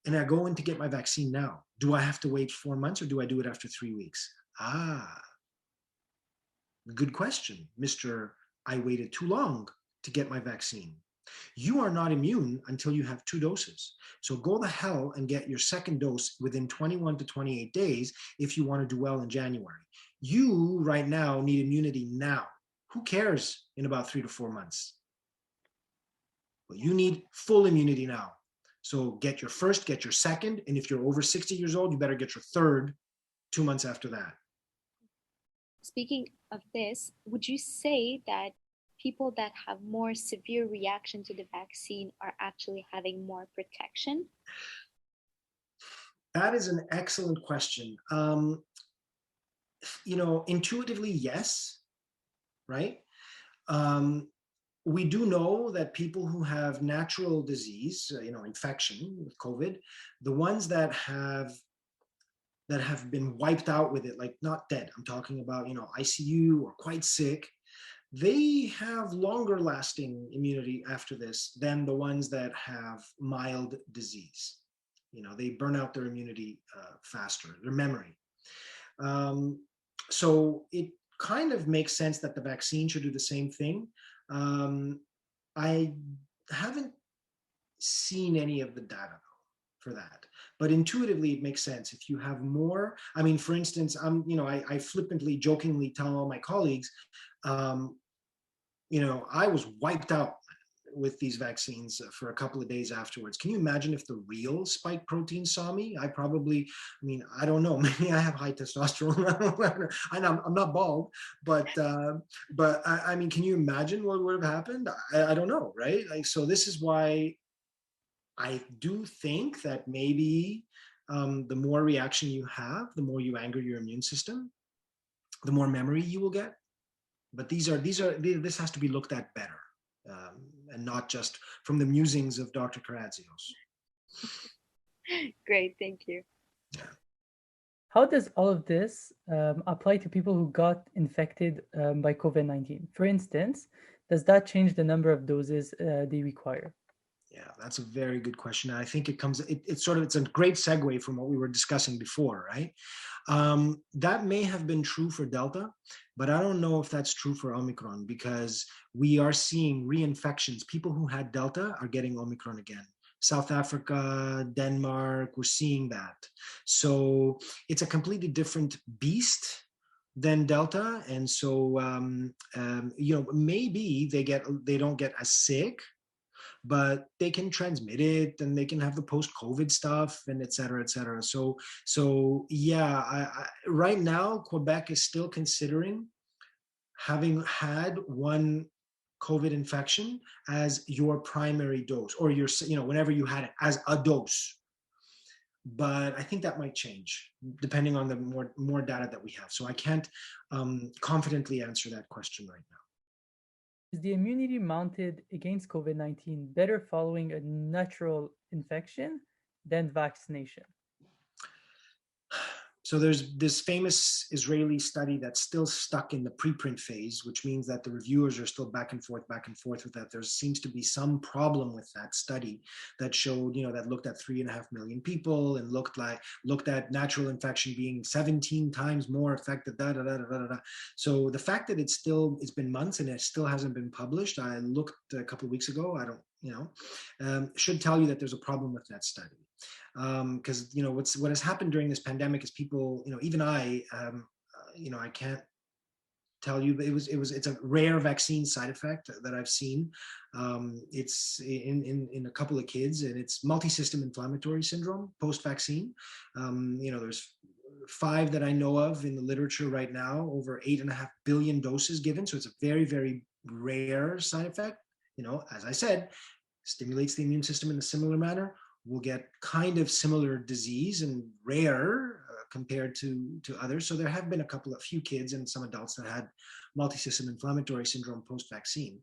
and I go in to get my vaccine now, do I have to wait 4 months or do I do it after 3 weeks? Good question, Mr. I waited too long to get my vaccine. You are not immune until you have 2 doses. So go the hell and get your 2nd dose within 21 to 28 days if you want to do well in January. You right now need immunity now. Who cares in about 3 to 4 months? Well, you need full immunity now. So get your 1st, get your 2nd, and if you're over 60 years old, you better get your 3rd 2 months after that. Speaking of this, would you say that people that have more severe reaction to the vaccine are actually having more protection? That is an excellent question. Intuitively, yes, right? We do know that people who have natural disease, infection with COVID, the ones that have been wiped out with it, like not dead, I'm talking about, ICU or quite sick, they have longer lasting immunity after this than the ones that have mild disease. They burn out their immunity faster, their memory. So it kind of makes sense that the vaccine should do the same thing. I haven't seen any of the data for that, but intuitively it makes sense. If you have more, for instance, I flippantly, jokingly tell all my colleagues, I was wiped out with these vaccines for a couple of days afterwards. Can you imagine if the real spike protein saw me? I don't know. Maybe I have high testosterone. I'm not bald, but can you imagine what would have happened? I don't know, right? Like, so this is why I do think that maybe the more reaction you have, the more you anger your immune system, the more memory you will get. But this has to be looked at better, and not just from the musings of Dr. Karatzios. Great, thank you. Yeah. How does all of this apply to people who got infected by COVID-19? For instance, does that change the number of doses they require? Yeah, that's a very good question. I think it's a great segue from what we were discussing before, right? That may have been true for Delta, but I don't know if that's true for Omicron, because we are seeing reinfections. People who had Delta are getting Omicron again. South Africa, Denmark, we're seeing that. So it's a completely different beast than Delta. And so, maybe they don't get as sick, but they can transmit it and they can have the post-COVID stuff and et cetera, et cetera. So yeah, right now, Quebec is still considering having had one COVID infection as your primary dose, or whenever you had it as a dose. But I think that might change depending on the more data that we have. So I can't confidently answer that question right now. Is the immunity mounted against COVID-19 better following a natural infection than vaccination? So there's this famous Israeli study that's still stuck in the preprint phase, which means that the reviewers are still back and forth with that. There seems to be some problem with that study that showed, that looked at 3.5 million people and looked at natural infection being 17 times more effective, So the fact that it's been months and it still hasn't been published, I looked a couple of weeks ago, should tell you that there's a problem with that study. Because what has happened during this pandemic is people, even I can't tell you, but it's a rare vaccine side effect that I've seen. It's in a couple of kids, and it's multi-system inflammatory syndrome post-vaccine. There's 5 that I know of in the literature right now, over 8.5 billion doses given. So it's a very, very rare side effect. As I said, stimulates the immune system in a similar manner. We'll get kind of similar disease and rare compared to others. So there have been a few kids and some adults that had multi-system inflammatory syndrome post-vaccine.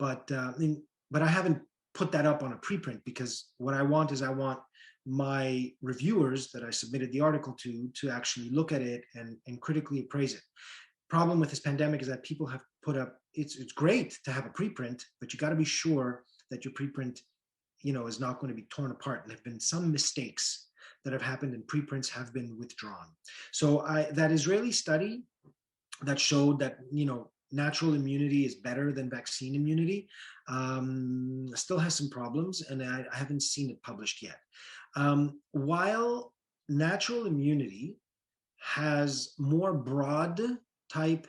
But I haven't put that up on a preprint, because what I want my reviewers that I submitted the article to actually look at it and critically appraise it. Problem with this pandemic is that people have put up, it's great to have a preprint, but you got to be sure that your preprint is not going to be torn apart. And there have been some mistakes that have happened, and preprints have been withdrawn. So that Israeli study that showed that natural immunity is better than vaccine immunity still has some problems, and I haven't seen it published yet. While natural immunity has more broad type,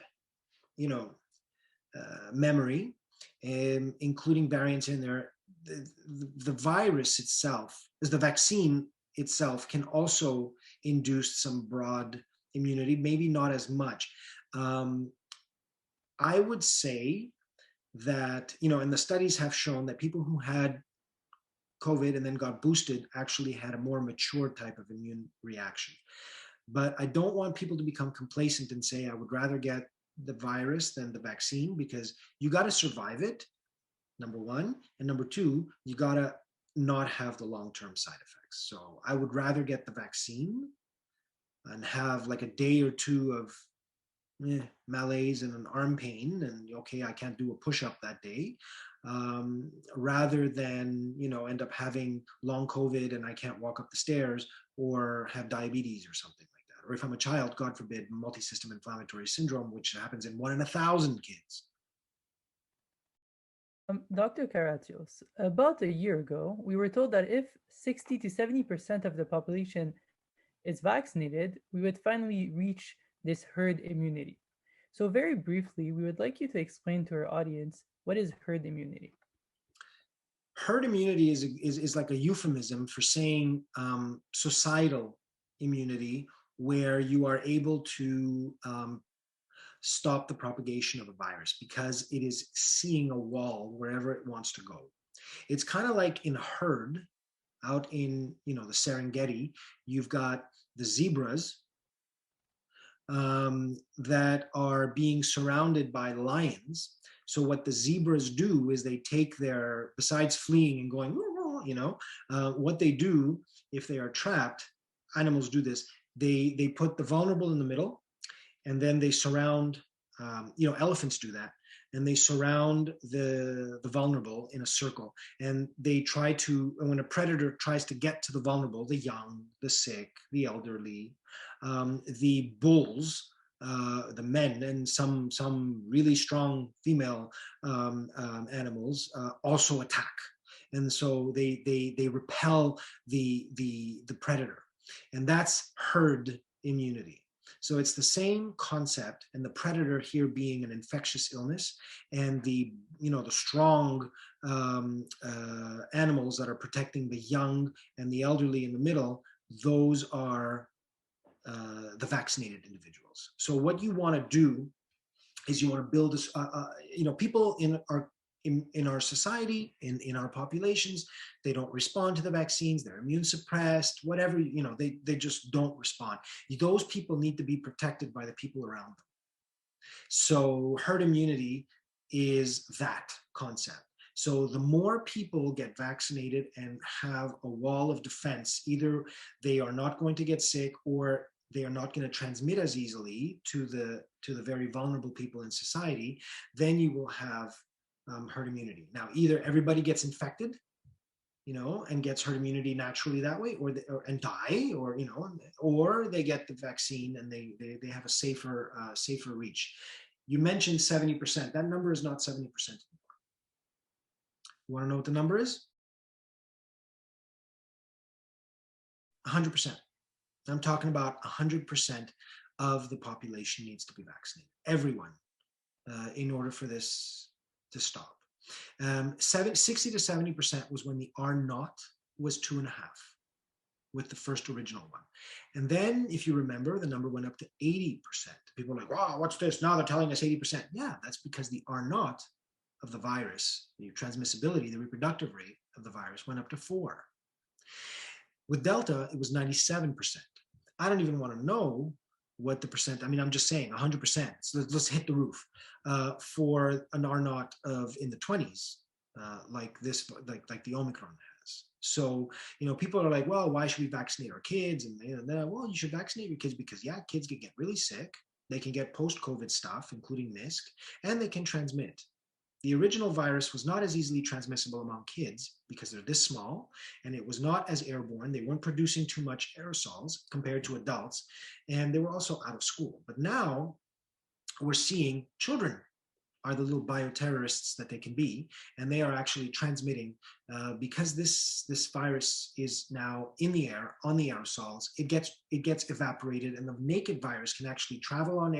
memory, including variants in there, the virus itself, the vaccine itself, can also induce some broad immunity, maybe not as much. I would say that, and the studies have shown that people who had COVID and then got boosted actually had a more mature type of immune reaction. But I don't want people to become complacent and say, I would rather get the virus than the vaccine, because you got to survive it, number one. And number two, you got to not have the long-term side effects. So I would rather get the vaccine and have like a day or two of malaise and an arm pain, and okay, I can't do a push-up that day, rather than end up having long COVID and I can't walk up the stairs, or have diabetes or something like that. Or if I'm a child, God forbid, multi-system inflammatory syndrome, which happens in 1 in 1,000 kids. Dr. Karatzios, about a year ago, we were told that if 60 to 70% of the population is vaccinated, we would finally reach this herd immunity. So very briefly, we would like you to explain to our audience what is herd immunity. Herd immunity is like a euphemism for saying societal immunity, where you are able to stop the propagation of a virus because it is seeing a wall wherever it wants to go. It's kind of like in a herd out in the Serengeti. You've got the zebras that are being surrounded by lions. So what the zebras do is they take besides fleeing and going, what they do if they are trapped, animals do this, they put the vulnerable in the middle, and then they surround, elephants do that, and they surround the vulnerable in a circle, and they try to, when a predator tries to get to the vulnerable, the young, the sick, the elderly, the bulls, the men, and some really strong female animals also attack, and so they repel the predator, and that's herd immunity. So it's the same concept, and the predator here being an infectious illness, and the strong animals that are protecting the young and the elderly in the middle. Those are the vaccinated individuals. So what you want to do is you want to build this. People in our society, in our populations, they don't respond to the vaccines, they're immune suppressed, whatever, they just don't respond. Those people need to be protected by the people around them. So herd immunity is that concept. So the more people get vaccinated and have a wall of defense, either they are not going to get sick, or they are not going to transmit as easily to the very vulnerable people in society, then you will have herd immunity. Now, either everybody gets infected, and gets herd immunity naturally that way, and die, or they get the vaccine and they have a safer reach. You mentioned 70%. That number is not 70% anymore. You want to know what the number is? 100%. I'm talking about 100% of the population needs to be vaccinated. Everyone, in order for this to stop. 60 to 70% was when the R naught was 2.5 with the first original one. And then, if you remember, the number went up to 80%. People are like, wow, what's this? Now they're telling us 80%. Yeah, that's because the R naught of the virus, the transmissibility, the reproductive rate of the virus went up to 4. With Delta, it was 97%. I don't even want to know what the percent, I'm just saying 100%. So let's hit the roof for an R naught of in the 20s, like the Omicron has. So, people are like, well, why should we vaccinate our kids? And well, you should vaccinate your kids because, yeah, kids can get really sick. They can get post-COVID stuff, including MISC, and they can transmit. The original virus was not as easily transmissible among kids because they're this small, and it was not as airborne. They weren't producing too much aerosols compared to adults, and they were also out of school. But now we're seeing children are the little bioterrorists that they can be, and they are actually transmitting because this virus is now in the air, on the aerosols. It gets evaporated, and the naked virus can actually travel on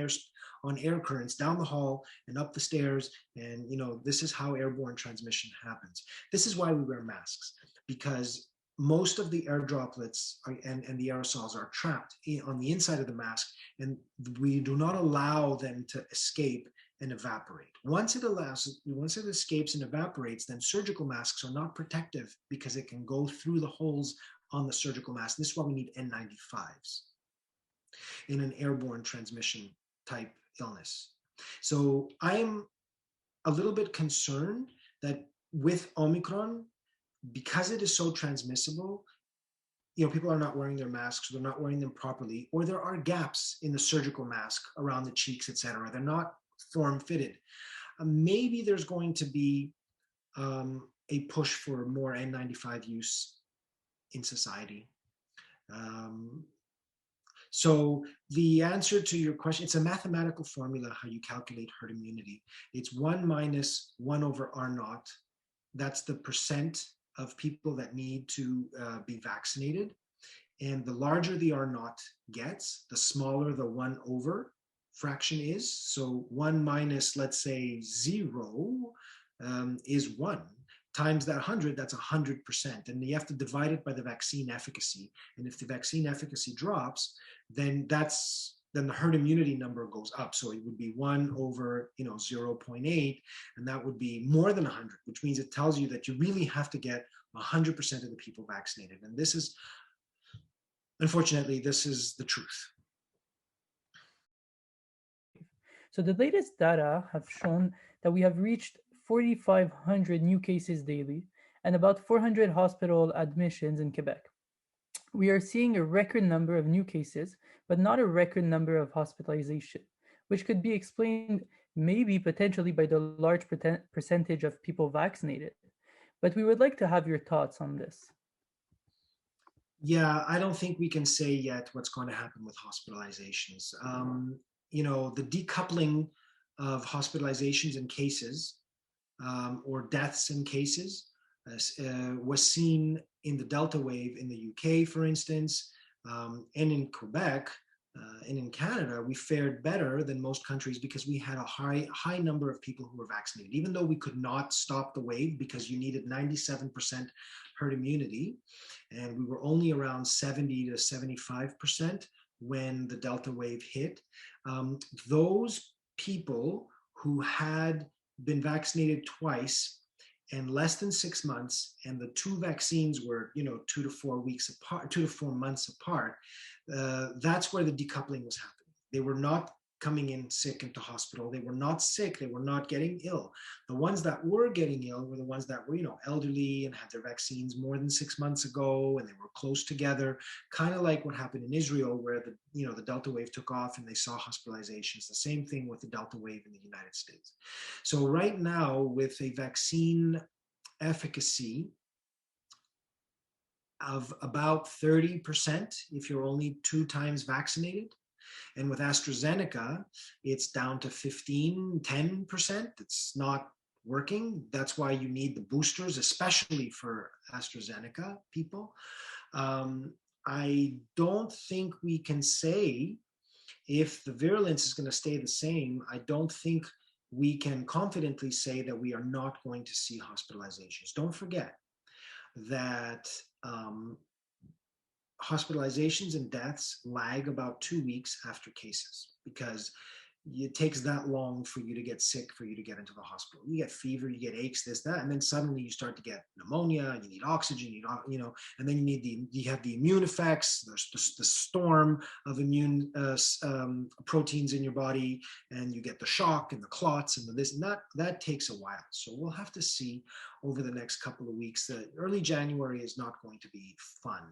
air currents down the hall and up the stairs, and this is how airborne transmission happens. This is why we wear masks, because most of the air droplets and the aerosols are trapped on the inside of the mask, and we do not allow them to escape and evaporate. Once it escapes and evaporates, then surgical masks are not protective because it can go through the holes on the surgical mask. This is why we need N95s in an airborne transmission type illness. So I'm a little bit concerned that with Omicron, because it is so transmissible, people are not wearing their masks, they're not wearing them properly, or there are gaps in the surgical mask around the cheeks, etc. They're not form-fitted. Maybe there's going to be a push for more N95 use in society. So the answer to your question, it's a mathematical formula how you calculate herd immunity. It's 1 minus 1 over R naught. That's the percent of people that need to be vaccinated. And the larger the R naught gets, the smaller the 1 over, fraction is. So 1 minus, let's say, 0 is 1. Times that 100, that's 100%. And you have to divide it by the vaccine efficacy. And if the vaccine efficacy drops, then the herd immunity number goes up. So it would be 1 over 0.8, and that would be more than 100, which means it tells you that you really have to get 100% of the people vaccinated. And this is, unfortunately, this is the truth. So the latest data have shown that we have reached 4,500 new cases daily and about 400 hospital admissions in Quebec. We are seeing a record number of new cases, but not a record number of hospitalization, which could be explained maybe potentially by the large percentage of people vaccinated. But we would like to have your thoughts on this. Yeah, I don't think we can say yet what's going to happen with hospitalizations. The decoupling of hospitalizations and cases or deaths in cases was seen in the Delta wave in the UK, for instance, and in Quebec and in Canada. We fared better than most countries because we had a high number of people who were vaccinated, even though we could not stop the wave because you needed 97% herd immunity, and we were only around 70 to 75% when the Delta wave hit. Those people who had been vaccinated twice and less than 6 months, and the two vaccines were 2 to 4 weeks apart, 2 to 4 months apart, that's where the decoupling was happening. They were not coming in sick into hospital. They were not sick. They were not getting ill. The ones that were getting ill were the ones that were, elderly and had their vaccines more than 6 months ago, and they were close together, kind of like what happened in Israel, where the Delta wave took off and they saw hospitalizations. The same thing with the Delta wave in the United States. So right now, with a vaccine efficacy of about 30%, if you're only 2 times vaccinated, and with AstraZeneca, it's down to 10%. It's not working. That's why you need the boosters, especially for AstraZeneca people. I don't think we can say if the virulence is going to stay the same. I don't think we can confidently say that we are not going to see hospitalizations. Don't forget that hospitalizations and deaths lag about 2 weeks after cases, because it takes that long for you to get sick, for you to get into the hospital. You get fever, you get aches, this, that, and then suddenly you start to get pneumonia, you need oxygen, and then you have the immune effects. There's the storm of immune proteins in your body, and you get the shock and the clots and the this and that. That takes a while. So we'll have to see over the next couple of weeks. Early January is not going to be fun.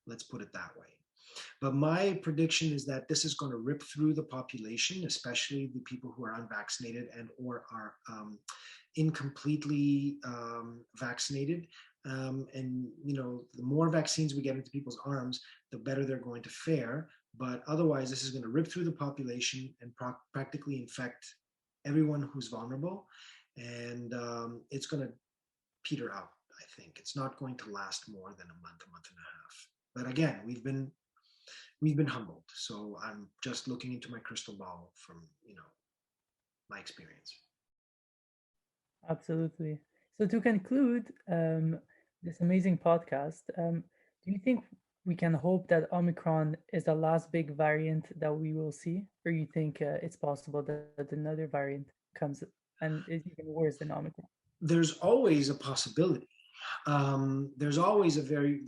Let's put it that way. But my prediction is that this is going to rip through the population, especially the people who are unvaccinated and or are incompletely vaccinated. And the more vaccines we get into people's arms, the better they're going to fare. But otherwise, this is going to rip through the population and practically infect everyone who's vulnerable. And it's going to peter out, I think. It's not going to last more than a month and a half. But again, we've been humbled. So I'm just looking into my crystal ball from, my experience. Absolutely. So to conclude this amazing podcast, do you think we can hope that Omicron is the last big variant that we will see? Or you think it's possible that another variant comes and is even worse than Omicron? There's always a possibility. There's always a very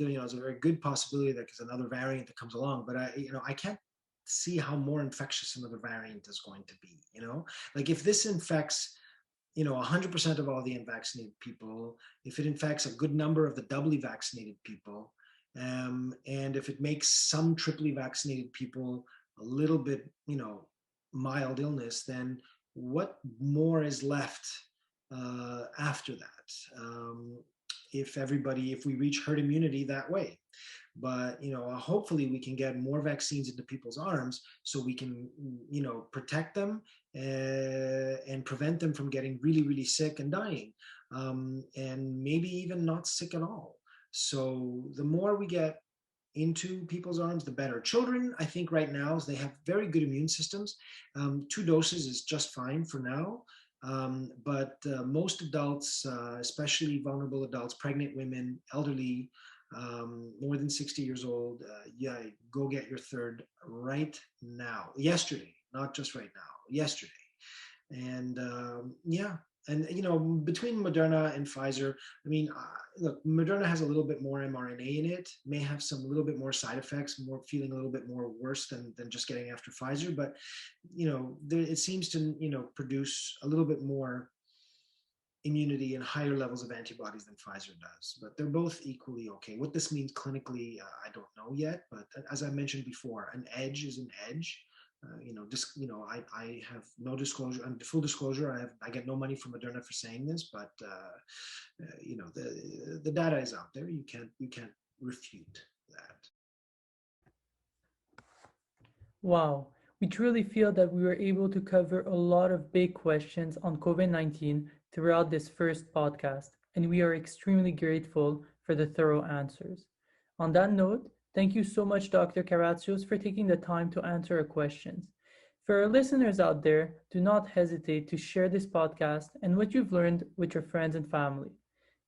good possibility that there's another variant that comes along, but I can't see how more infectious another variant is going to be. Like if this infects 100% of all the unvaccinated people, if it infects a good number of the doubly vaccinated people, and if it makes some triply vaccinated people a little bit mild illness, then what more is left after that? If we reach herd immunity that way. But hopefully we can get more vaccines into people's arms so we can protect them and prevent them from getting really, really sick and dying, and maybe even not sick at all. So the more we get into people's arms, the better. Children, I think right now, they have very good immune systems. 2 doses is just fine for now. But most adults, especially vulnerable adults, pregnant women, elderly, more than 60 years old, yeah, go get your third right now. Yesterday, not just right now, yesterday. And yeah, and between Moderna and Pfizer, I mean, look, Moderna has a little bit more mRNA in it, may have some little bit more side effects, more feeling a little bit more worse than just getting after Pfizer, but it seems to produce a little bit more immunity and higher levels of antibodies than Pfizer does, but they're both equally okay. What this means clinically, I don't know yet, but as I mentioned before, an edge is an edge. I have no disclosure. Full disclosure, I get no money from Moderna for saying this, but the data is out there. You can't refute that. Wow, we truly feel that we were able to cover a lot of big questions on COVID-19 throughout this first podcast, and we are extremely grateful for the thorough answers. On that note, thank you so much, Dr. Karatzios, for taking the time to answer our questions. For our listeners out there, do not hesitate to share this podcast and what you've learned with your friends and family.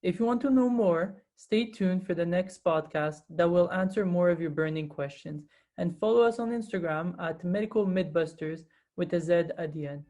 If you want to know more, stay tuned for the next podcast that will answer more of your burning questions, and follow us on Instagram at Medical MythBusters with a Z at the end.